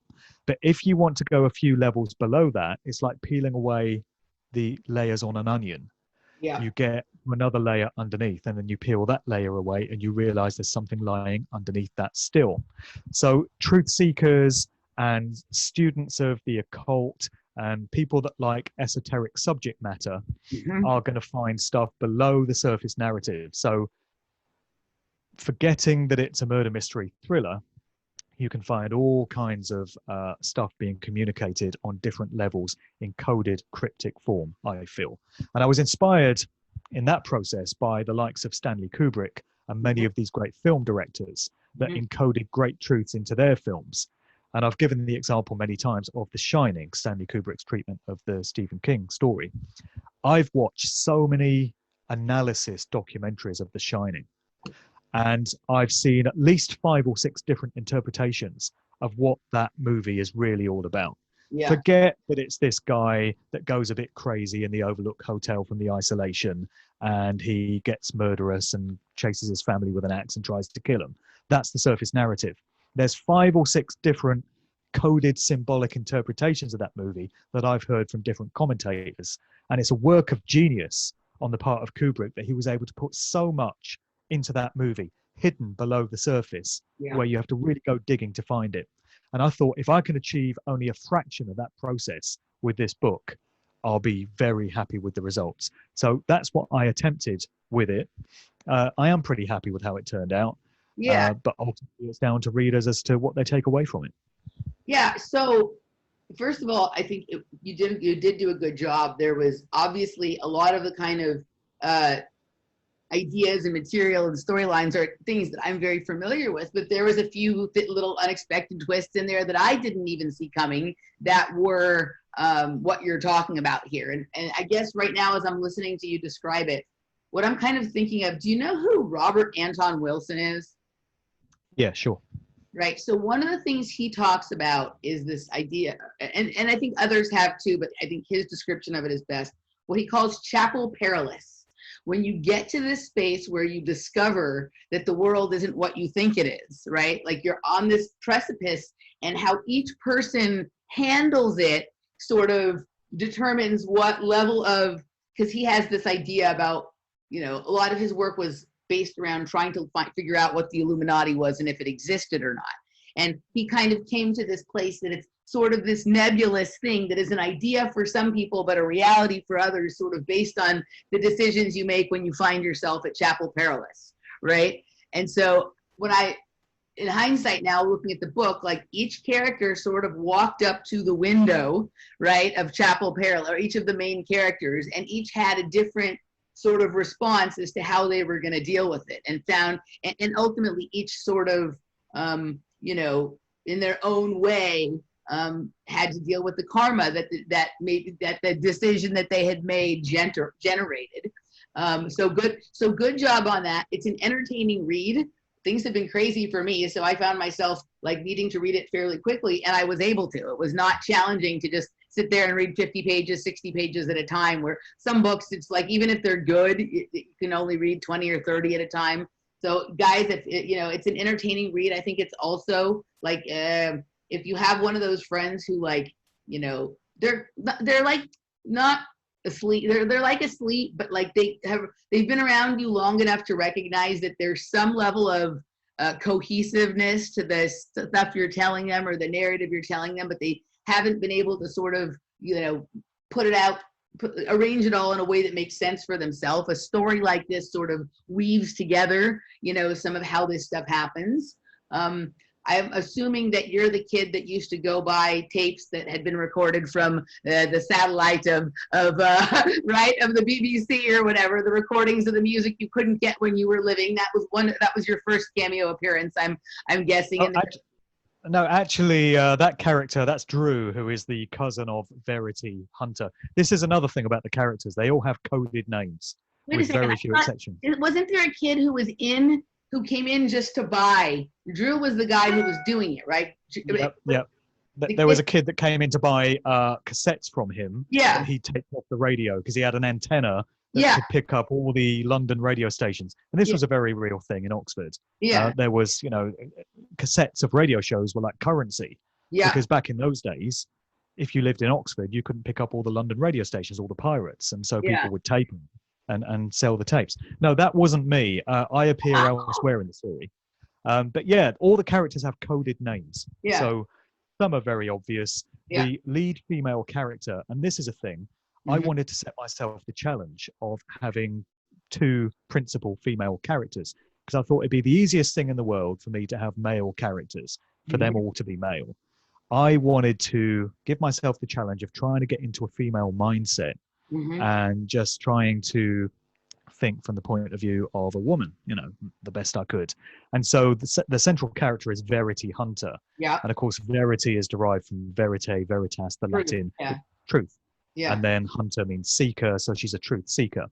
B: But if you want to go a few levels below that, it's like peeling away the layers on an onion.
A: Yeah.
B: You get another layer underneath, and then you peel that layer away and you realize there's something lying underneath that still. So truth seekers and students of the occult and people that like esoteric subject matter are going to find stuff below the surface narrative. So forgetting that it's a murder mystery thriller, you can find all kinds of stuff being communicated on different levels in coded cryptic form, I feel. And I was inspired in that process by the likes of Stanley Kubrick and many of these great film directors that encoded great truths into their films. And I've given the example many times of The Shining, Stanley Kubrick's treatment of the Stephen King story. I've watched so many analysis documentaries of The Shining, and I've seen at least 5 or 6 different interpretations of what that movie is really all about. Yeah. Forget that it's this guy that goes a bit crazy in the Overlook Hotel from the isolation, and he gets murderous and chases his family with an axe and tries to kill them. That's the surface narrative. There's 5 or 6 different coded symbolic interpretations of that movie that I've heard from different commentators. And it's a work of genius on the part of Kubrick that he was able to put so much into that movie, hidden below the surface, where you have to really go digging to find it. And I thought, if I can achieve only a fraction of that process with this book, I'll be very happy with the results. So that's what I attempted with it. I am pretty happy with how it turned out. Yeah. But ultimately, it's down to readers as to what they take away from it.
A: Yeah. So first of all, I think you did do a good job. There was obviously a lot of the kind of ideas and material and storylines are things that I'm very familiar with, but there was a few little unexpected twists in there that I didn't even see coming that were what you're talking about here. And I guess right now, as I'm listening to you describe it, what I'm kind of thinking of, do you know who Robert Anton Wilson is?
B: Yeah, sure.
A: Right. So one of the things he talks about is this idea, and I think others have too, but I think his description of it is best, what he calls chapel perilous. When you get to this space where you discover that the world isn't what you think it is, right? Like you're on this precipice, and how each person handles it sort of, determines what level of, because he has this idea about, a lot of his work was based around trying to figure out what the Illuminati was and if it existed or not. And he kind of came to this place that it's sort of this nebulous thing that is an idea for some people, but a reality for others, sort of based on the decisions you make when you find yourself at Chapel Perilous, right? And so in hindsight now, looking at the book, like each character sort of walked up to the window, right, of Chapel Perilous, or each of the main characters, and each had a different sort of response as to how they were going to deal with it, and ultimately each sort of, in their own way, had to deal with the karma that the decision that they had made generated. So good job on that. It's an entertaining read. Things have been crazy for me, so I found myself like needing to read it fairly quickly, and I was able to. It was not challenging to just sit there and read 50 pages, 60 pages at a time, where some books, it's like, even if they're good, you can only read 20 or 30 at a time. So guys, it's an entertaining read. I think it's also like, if you have one of those friends who they're like not asleep, they're like asleep, but like they've been around you long enough to recognize that there's some level of cohesiveness to the stuff you're telling them or the narrative you're telling them, but they haven't been able to sort of put it out, arrange it all in a way that makes sense for themselves. A story like this sort of weaves together some of how this stuff happens. I'm assuming that you're the kid that used to go buy tapes that had been recorded from the satellite of right, of the BBC or whatever, the recordings of the music you couldn't get when you were living. That was your first cameo appearance, I'm guessing.
B: No, actually, that character, that's Drew, who is the cousin of Verity Hunter. This is another thing about the characters. They all have coded names, with very few exceptions.
A: Wasn't there a kid who came in just to buy? Drew was the guy who was doing it, right?
B: Yep. There was a kid that came in to buy cassettes from him.
A: Yeah.
B: That he'd take off the radio because he had an antenna that could pick up all the London radio stations. And this was a very real thing in Oxford.
A: Yeah.
B: There was, cassettes of radio shows were like currency.
A: Yeah.
B: Because back in those days, if you lived in Oxford, you couldn't pick up all the London radio stations, all the pirates. And so people would tape them and sell the tapes. No, that wasn't me. I appear elsewhere in the story. But yeah, all the characters have coded names.
A: Yeah.
B: So some are very obvious.
A: Yeah.
B: The lead female character, and this is a thing, I wanted to set myself the challenge of having 2 principal female characters, because I thought it'd be the easiest thing in the world for me to have male characters, for them all to be male. I wanted to give myself the challenge of trying to get into a female mindset and just trying to think from the point of view of a woman, the best I could. And so the central character is Verity Hunter.
A: Yeah.
B: And of course, Verity is derived from verite, veritas, the Latin truth.
A: Yeah.
B: And then Hunter means seeker, so she's a truth seeker.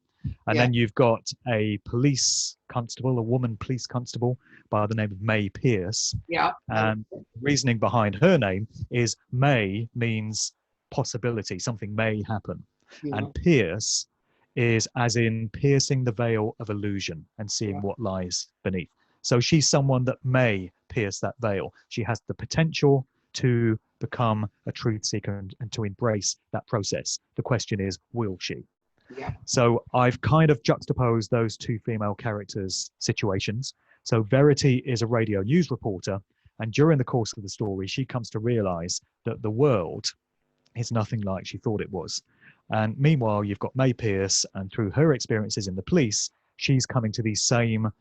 B: And then you've got a police constable, a woman police constable by the name of May Pierce.
A: Yeah.
B: And the reasoning behind her name is May means possibility, something may happen. Yeah. And Pierce is as in piercing the veil of illusion and seeing what lies beneath. So she's someone that may pierce that veil. She has the potential to become a truth seeker and to embrace that process. The question is, will she?
A: Yeah.
B: So I've kind of juxtaposed those 2 female characters' situations. So Verity is a radio news reporter, and during the course of the story, she comes to realize that the world is nothing like she thought it was. And meanwhile, you've got May Pierce, and through her experiences in the police, she's coming to these same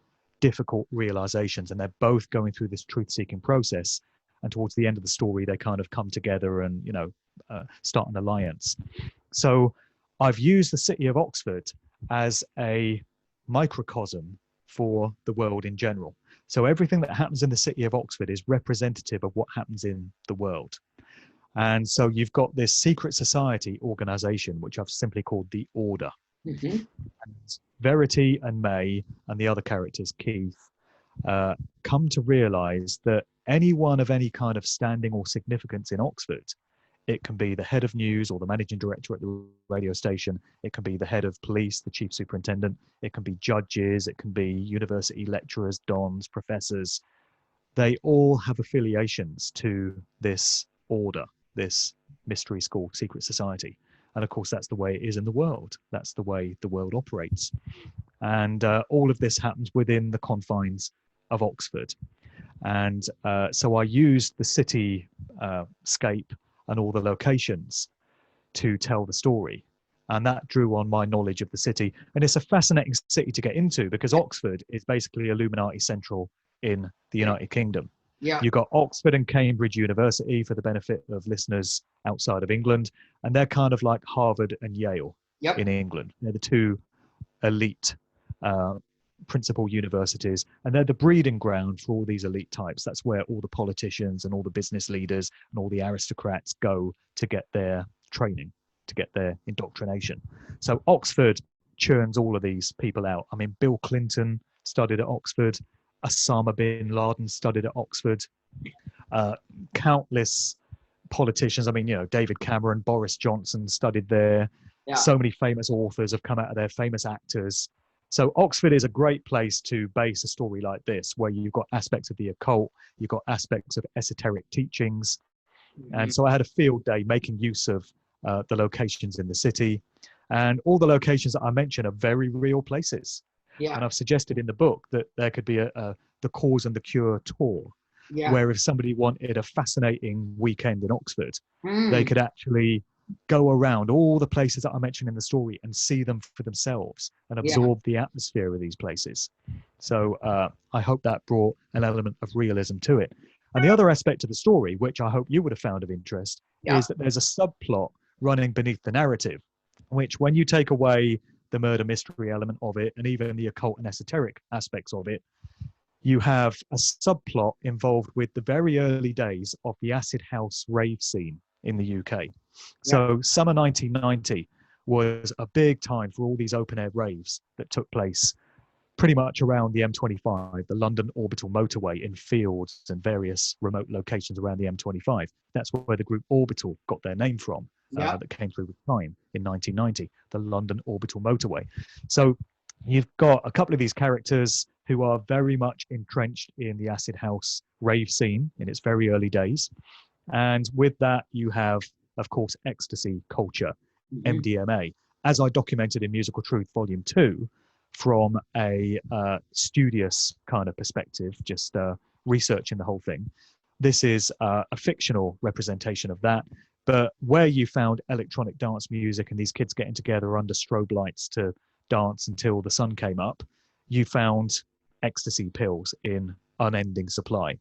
B: difficult realizations, and they're both going through this truth-seeking process. And towards the end of the story, they kind of come together and, start an alliance. So I've used the city of Oxford as a microcosm for the world in general. So everything that happens in the city of Oxford is representative of what happens in the world. And so you've got this secret society organization, which I've simply called the Order. And Verity and May and the other characters, Keith, come to realize that anyone of any kind of standing or significance in Oxford, it can be the head of news or the managing director at the radio station, it can be the head of police, the chief superintendent, it can be judges, it can be university lecturers, dons, professors. They all have affiliations to this order, this mystery school secret society. And of course, that's the way it is in the world. That's the way the world operates. And all of this happens within the confines of Oxford. And so I used the city scape and all the locations to tell the story. And that drew on my knowledge of the city. And it's a fascinating city to get into because Oxford is basically Illuminati Central in the United Kingdom.
A: Yeah.
B: You've got Oxford and Cambridge University for the benefit of listeners outside of England. And they're kind of like Harvard and Yale in England. They're the two elite principal universities, and they're the breeding ground for all these elite types. That's where all the politicians and all the business leaders and all the aristocrats go to get their training, to get their indoctrination. So Oxford churns all of these people out. I mean, Bill Clinton studied at Oxford, Osama bin Laden studied at Oxford, countless politicians. I mean, you know, David Cameron, Boris Johnson studied there. So many famous authors have come out of there, famous actors. So Oxford is a great place to base a story like this, where you've got aspects of the occult, you've got aspects of esoteric teachings. And so I had a field day making use of the locations in the city. And all the locations that I mentioned are very real places. And I've suggested in the book that there could be the Cause and the Cure tour, where if somebody wanted a fascinating weekend in Oxford, they could actually go around all the places that I mentioned in the story and see them for themselves and absorb the atmosphere of these places. So I hope that brought an element of realism to it. And the other aspect of the story, which I hope you would have found of interest, is that there's a subplot running beneath the narrative, which when you take away the murder mystery element of it and even the occult and esoteric aspects of it, you have a subplot involved with the very early days of the acid house rave scene in the UK. So summer 1990 was a big time for all these open air raves that took place pretty much around the M25, the London Orbital Motorway, in fields and various remote locations around the M25. That's where the group Orbital got their name from, that came through with time in 1990, the London Orbital Motorway. So you've got a couple of these characters who are very much entrenched in the acid house rave scene in its very early days. And with that, you have, of course, ecstasy culture, MDMA, as I documented in Musical Truth Volume 2, from a studious kind of perspective, just researching the whole thing. This is a fictional representation of that, but where you found electronic dance music and these kids getting together under strobe lights to dance until the sun came up, you found ecstasy pills in unending supply.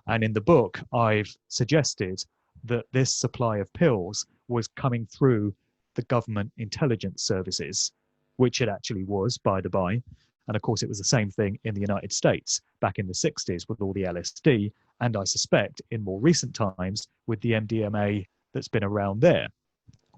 B: And in the book, I've suggested that this supply of pills was coming through the government intelligence services, which it actually was, by the by. And of course, it was the same thing in the United States back in the 60s with all the LSD. And I suspect in more recent times with the MDMA that's been around there,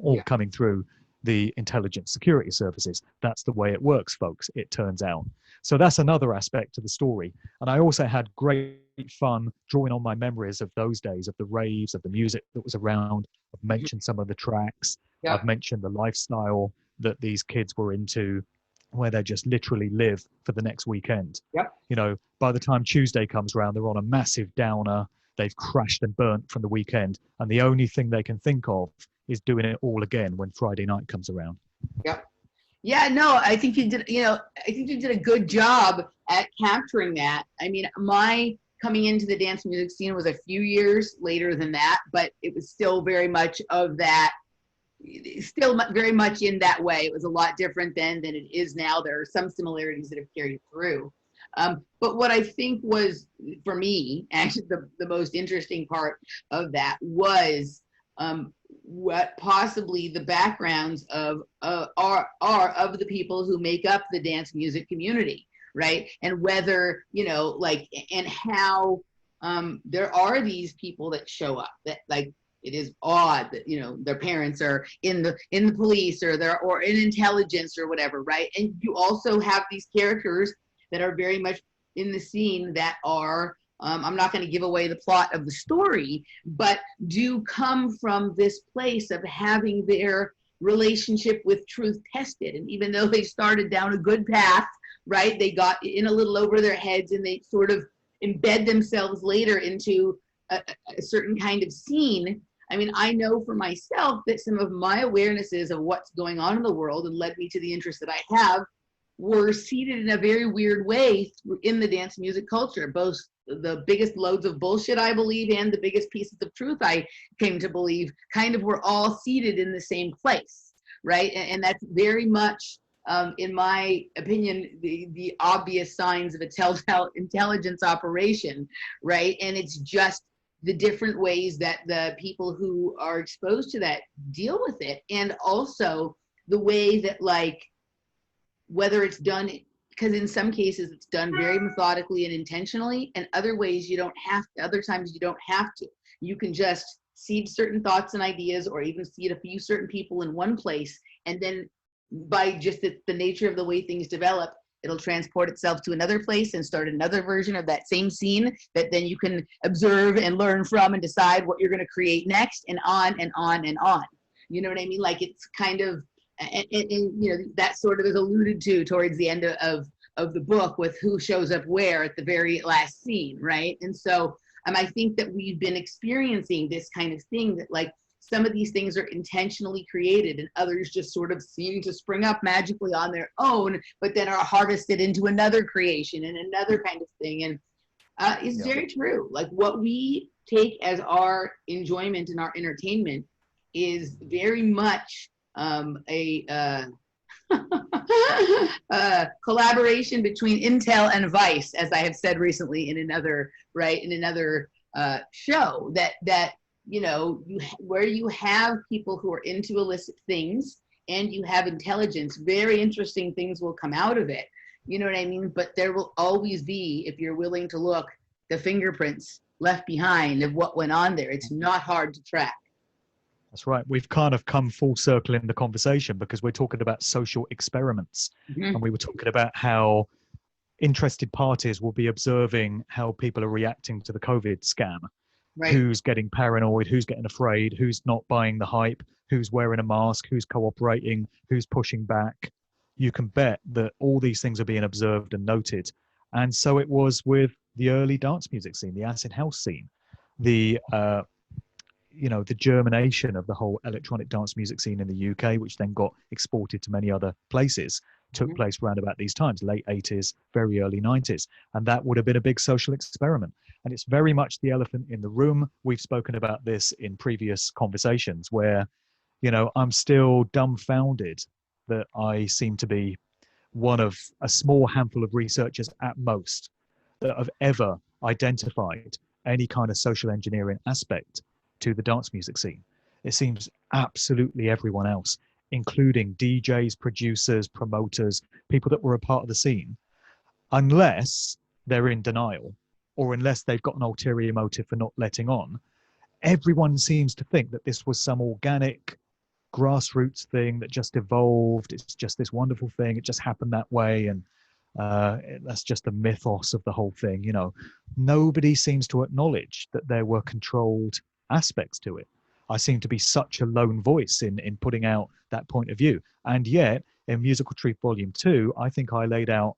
B: all coming through the intelligence security services. That's the way it works, folks, it turns out. So that's another aspect to the story. And I also had great fun drawing on my memories of those days, of the raves, of the music that was around. I've mentioned some of the tracks. I've mentioned the lifestyle that these kids were into, where they just literally live for the next weekend. You know, by the time Tuesday comes around, they're on a massive downer. They've crashed and burnt from the weekend. And the only thing they can think of is doing it all again when Friday night comes around.
A: Yeah, no, I think you did, I think you did a good job at capturing that. I mean, my coming into the dance music scene was a few years later than that, but it was still very much of that, still very much in that way. It was a lot different then than it is now. There are some similarities that have carried through. But what I think was, for me, actually the most interesting part of that was what possibly the backgrounds of are of the people who make up the dance music community, right? And whether, and how there are these people that show up that, like, it is odd that, their parents are in the police or in intelligence or whatever, right? And you also have these characters that are very much in the scene that are, I'm not going to give away the plot of the story, but do come from this place of having their relationship with truth tested. And even though they started down a good path, right, they got in a little over their heads and they sort of embed themselves later into a certain kind of scene. I mean, I know for myself that some of my awarenesses of what's going on in the world and led me to the interests that I have were seated in a very weird way in the dance music culture. Both the biggest loads of bullshit, I believe, and the biggest pieces of truth I came to believe kind of were all seated in the same place, right? And that's very much, in my opinion, the obvious signs of a telltale intelligence operation, right? And it's just the different ways that the people who are exposed to that deal with it. And also the way that, like, whether it's done, because in some cases it's done very methodically and intentionally, and other ways you don't have to, other times you don't have to. You can just seed certain thoughts and ideas, or even seed a few certain people in one place, and then by just the nature of the way things develop, it'll transport itself to another place and start another version of that same scene that then you can observe and learn from and decide what you're going to create next, and on and on and on. You know what I mean? Like, it's kind of, and you know, that sort of is alluded to towards the end of the book with who shows up where at the very last scene, right? And so I think that we've been experiencing this kind of thing, that like some of these things are intentionally created and others just sort of seem to spring up magically on their own, but then are harvested into another creation and another kind of thing. And it's very true. Like, what we take as our enjoyment and our entertainment is very much a collaboration between Intel and Vice, as I have said recently in another, show, that you know, where you have people who are into illicit things and you have intelligence, very interesting things will come out of it. You know what I mean? But there will always be, if you're willing to look, the fingerprints left behind of what went on there. It's not hard to track.
B: That's right. We've kind of come full circle in the conversation, because we're talking about social experiments. And we were talking about how interested parties will be observing how people are reacting to the COVID scam. Right. Who's getting paranoid, who's getting afraid, who's not buying the hype, who's wearing a mask, who's cooperating, who's pushing back. You can bet that all these things are being observed and noted. And so it was with the early dance music scene, the acid house scene, the germination of the whole electronic dance music scene in the UK, which then got exported to many other places, took place around about these times, late 80s, very early 90s. And that would have been a big social experiment. And it's very much the elephant in the room. We've spoken about this in previous conversations where, you know, I'm still dumbfounded that I seem to be one of a small handful of researchers at most that have ever identified any kind of social engineering aspect to the dance music scene. It seems absolutely everyone else, including DJs, producers, promoters, people that were a part of the scene, unless they're in denial or unless they've got an ulterior motive for not letting on, everyone seems to think that this was some organic grassroots thing that just evolved. It's just this wonderful thing. It just happened that way. And that's just the mythos of the whole thing. You know, nobody seems to acknowledge that there were controlled aspects to it. I seem to be such a lone voice in putting out that point of view. And yet, in Musical Truth Volume 2, I think I laid out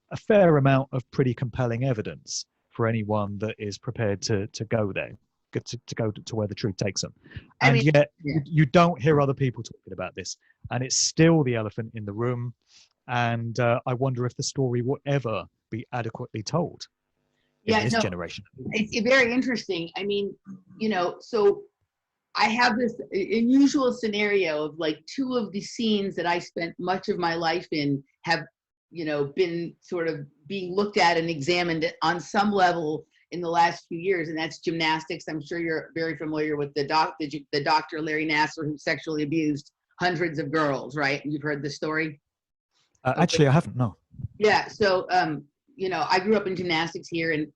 B: a fair amount of pretty compelling evidence for anyone that is prepared to go there, to go to where the truth takes them. And yet, you don't hear other people talking about this. And it's still the elephant in the room. And I wonder if the story will ever be adequately told in this generation.
A: It's very interesting. I mean, you know, so I have this unusual scenario of like two of the scenes that I spent much of my life in have, you know, been sort of being looked at and examined on some level in the last few years, and that's gymnastics. I'm sure you're very familiar with the doctor Larry Nassar, who sexually abused hundreds of girls, right? You've heard the story?
B: Actually, I haven't, no.
A: Yeah, so, you know, I grew up in gymnastics here, and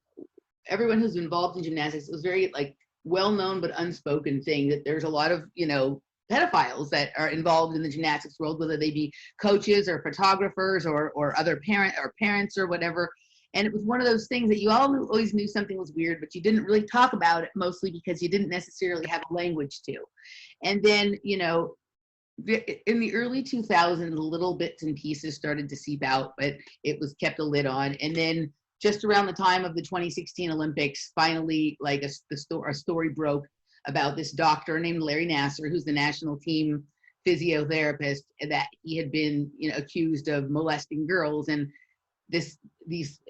A: everyone who's involved in gymnastics, it was very like well-known but unspoken thing that there's a lot of, you know, pedophiles that are involved in the gymnastics world, whether they be coaches or photographers or other parents or whatever. And it was one of those things that you always knew something was weird, but you didn't really talk about it, mostly because you didn't necessarily have a language to. And then, you know, in the early 2000s, little bits and pieces started to seep out, but it was kept a lid on. And then just around the time of the 2016 Olympics, finally, like a story broke about this doctor named Larry Nassar, who's the national team physiotherapist, that he had been, accused of molesting girls. And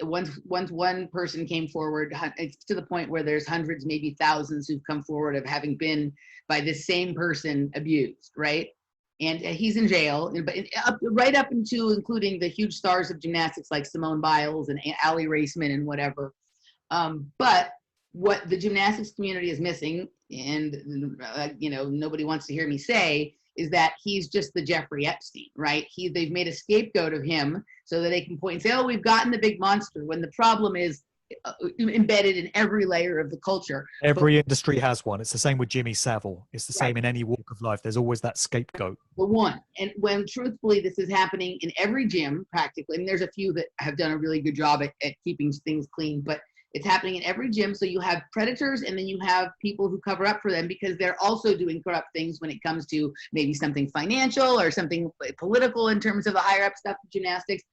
A: once one person came forward, it's to the point where there's hundreds, maybe thousands, who've come forward of having been by this same person abused, right? And he's in jail, but right up into including the huge stars of gymnastics like Simone Biles and Allie Raceman and whatever. But what the gymnastics community is missing, and nobody wants to hear me say, is that he's just the Jeffrey Epstein, right? They've made a scapegoat of him so that they can point and say, oh, we've gotten the big monster, when the problem is embedded in every layer of the culture.
B: Every industry has one. It's the same with Jimmy Savile. It's the same in any walk of life. There's always that scapegoat.
A: The one. And when truthfully, this is happening in every gym practically. I mean, there's a few that have done a really good job at keeping things clean, but it's happening in every gym. So you have predators, and then you have people who cover up for them because they're also doing corrupt things when it comes to maybe something financial or something political in terms of the higher up stuff of gymnastics.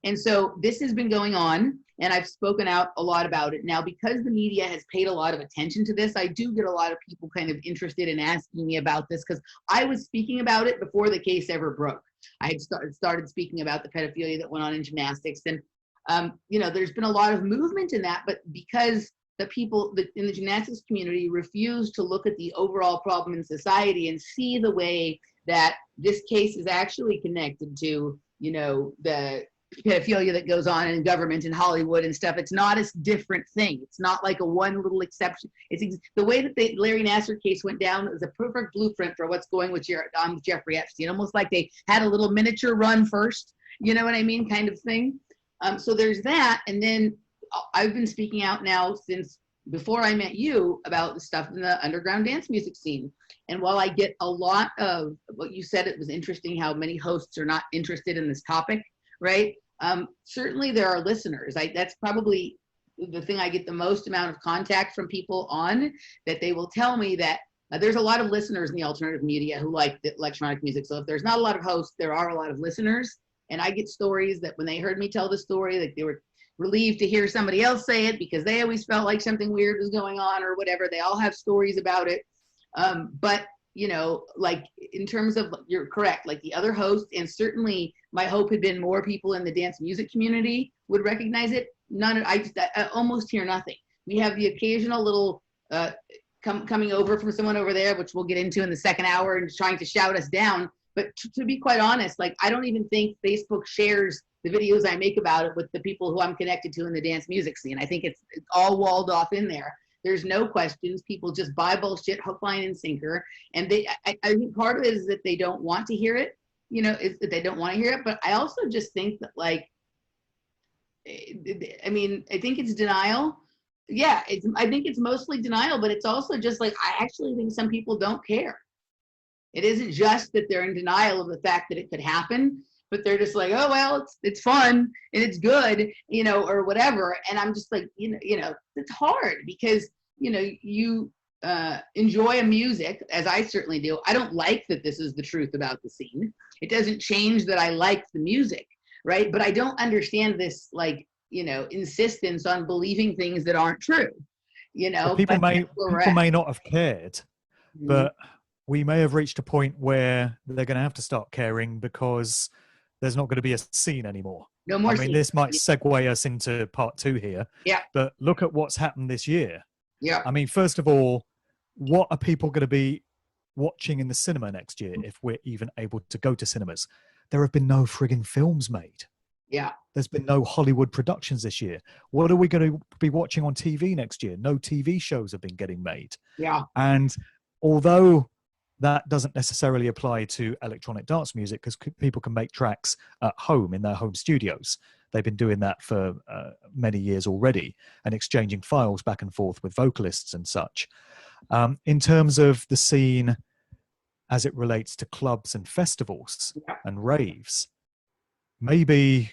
A: And so this has been going on, and I've spoken out a lot about it. Now, because the media has paid a lot of attention to this, I do get a lot of people kind of interested in asking me about this, because I was speaking about it before the case ever broke. I had started speaking about the pedophilia that went on in gymnastics, and there's been a lot of movement in that, but because the people in the gymnastics community refuse to look at the overall problem in society and see the way that this case is actually connected to, the pedophilia that goes on in government and Hollywood and stuff. It's not a different thing. It's not like a one little exception. It's the way that the Larry Nassar case went down is a perfect blueprint for what's going with Jeffrey Epstein. Almost like they had a little miniature run first, you know what I mean, kind of thing. So there's that. And then I've been speaking out now since before I met you about the stuff in the underground dance music scene. And while I get a lot of what you said, it was interesting how many hosts are not interested in this topic, right? Certainly there are listeners. That's probably the thing I get the most amount of contact from people on, that they will tell me that there's a lot of listeners in the alternative media who like the electronic music. So if there's not a lot of hosts, there are a lot of listeners. And I get stories that when they heard me tell the story, like they were relieved to hear somebody else say it because they always felt like something weird was going on or whatever. They all have stories about it. But, like in terms of, you're correct, like the other hosts, and certainly my hope had been more people in the dance music community would recognize it. I almost hear nothing. We have the occasional little coming over from someone over there, which we'll get into in the second hour, and trying to shout us down. But to be quite honest, like I don't even think Facebook shares the videos I make about it with the people who I'm connected to in the dance music scene. I think it's all walled off in there. There's no questions. People just buy bullshit, hook, line, and sinker. And I think part of it is that they don't want to hear it, is that they don't want to hear it. But I also just think that, like, I think it's denial. Yeah, I think it's mostly denial, but it's also just like, I actually think some people don't care. It isn't just that they're in denial of the fact that it could happen, but they're just like, oh, well, it's fun and it's good, or whatever. And I'm just like, it's hard because, you enjoy a music, as I certainly do. I don't like that this is the truth about the scene. It doesn't change that I like the music, right? But I don't understand this, like, insistence on believing things that aren't true,
B: Well, people may not have cared, but we may have reached a point where they're going to have to start caring because there's not going to be a scene anymore.
A: No more scenes.
B: This might segue us into part 2 here.
A: Yeah.
B: But look at what's happened this year.
A: Yeah.
B: First of all, what are people going to be watching in the cinema next year if we're even able to go to cinemas? There have been no frigging films made.
A: Yeah.
B: There's been no Hollywood productions this year. What are we going to be watching on TV next year? No TV shows have been getting made.
A: Yeah.
B: And although that doesn't necessarily apply to electronic dance music, because people can make tracks at home in their home studios. They've been doing that for many years already and exchanging files back and forth with vocalists and such. In terms of the scene as it relates to clubs and festivals and raves, maybe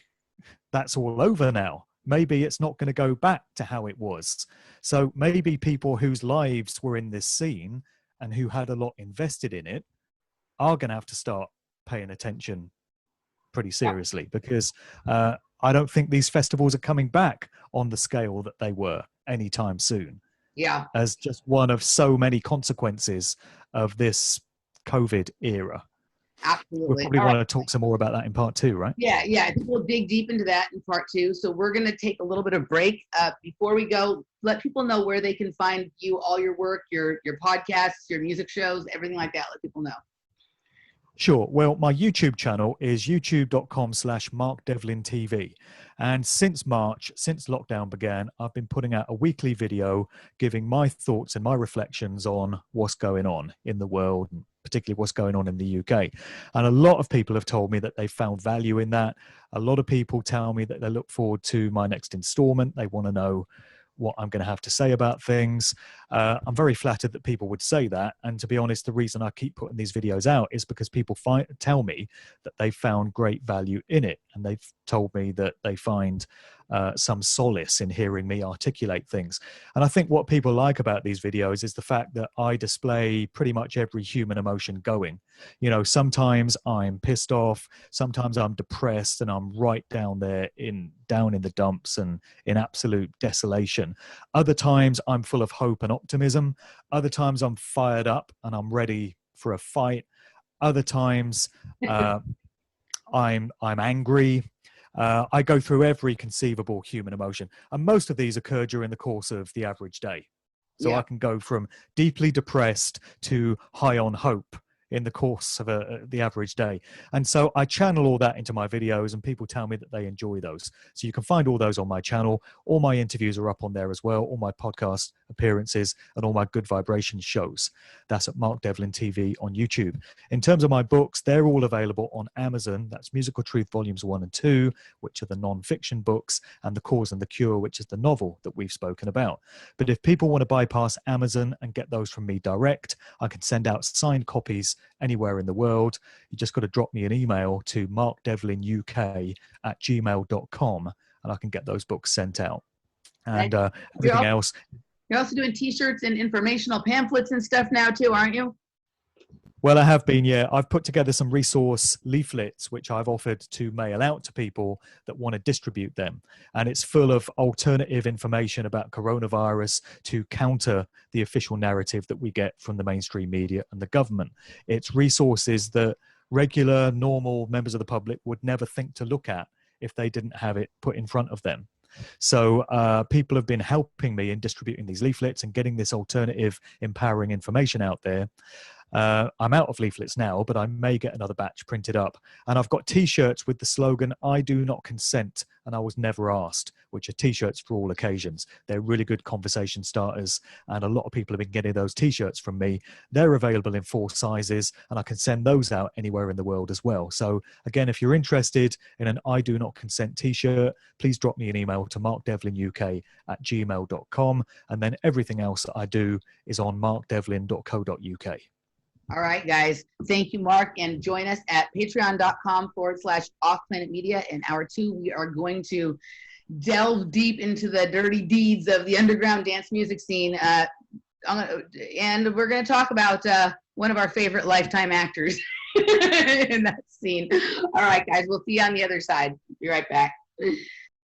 B: that's all over now. Maybe it's not going to go back to how it was. So maybe people whose lives were in this scene and who had a lot invested in it are going to have to start paying attention pretty seriously, because I don't think these festivals are coming back on the scale that they were anytime soon.
A: Yeah,
B: as just one of so many consequences of this COVID era. We'll
A: absolutely.
B: probably
A: All right.
B: want to talk some more about that in part 2, right?
A: Yeah. I think we'll dig deep into that in part 2. So we're going to take a little bit of break. Before we go, let people know where they can find you, all your work, your podcasts, your music shows, everything like that. Let people know.
B: Sure. Well, my YouTube channel is youtube.com/MarkDevlinTV. And since March, since lockdown began, I've been putting out a weekly video giving my thoughts and my reflections on what's going on in the world, and particularly what's going on in the UK. And a lot of people have told me that they found value in that. A lot of people tell me that they look forward to my next installment. They want to know what I'm going to have to say about things. I'm very flattered that people would say that. And to be honest, the reason I keep putting these videos out is because people tell me that they found great value in it. And they've told me that they find some solace in hearing me articulate things. And I think what people like about these videos is the fact that I display pretty much every human emotion going. You know, sometimes I'm pissed off, sometimes I'm depressed, and I'm right down there down in the dumps and in absolute desolation. Other times I'm full of hope and optimism. Other times I'm fired up and I'm ready for a fight. Other times I'm angry. I go through every conceivable human emotion, and most of these occur during the course of the average day. So I can go from deeply depressed to high on hope in the course of the average day. And so I channel all that into my videos, and people tell me that they enjoy those. So you can find all those on my channel. All my interviews are up on there as well, all my podcast appearances and all my Good Vibrations shows. That's at Mark Devlin TV on YouTube. In terms of my books, they're all available on Amazon. That's Musical Truth Volumes 1 and 2, which are the non-fiction books, and The Cause and the Cure, which is the novel that we've spoken about. But if people want to bypass Amazon and get those from me direct, I can send out signed copies anywhere in the world. You just got to drop me an email to markdevlinuk@gmail.com, and I can get those books sent out. And everything else.
A: You're also doing t-shirts and informational pamphlets and stuff now too, aren't you?
B: Well, I have been, yeah. I've put together some resource leaflets, which I've offered to mail out to people that want to distribute them. And it's full of alternative information about coronavirus to counter the official narrative that we get from the mainstream media and the government. It's resources that regular, normal members of the public would never think to look at if they didn't have it put in front of them. So people have been helping me in distributing these leaflets and getting this alternative, empowering information out there. I'm out of leaflets now, but I may get another batch printed up. And I've got t-shirts with the slogan, "I do not consent and I was never asked," which are t-shirts for all occasions. They're really good conversation starters, and a lot of people have been getting those t-shirts from me. They're available in 4 sizes, and I can send those out anywhere in the world as well. So again, if you're interested in an "I do not consent" t-shirt, please drop me an email to markdevlinuk@gmail.com, and then everything else that I do is on markdevlin.co.uk.
A: All right, guys. Thank you, Mark. And join us at patreon.com/offplanetmedia. In hour 2, we are going to delve deep into the dirty deeds of the underground dance music scene. And we're going to talk about one of our favorite Lifetime actors in that scene. All right, guys. We'll see you on the other side. Be right back.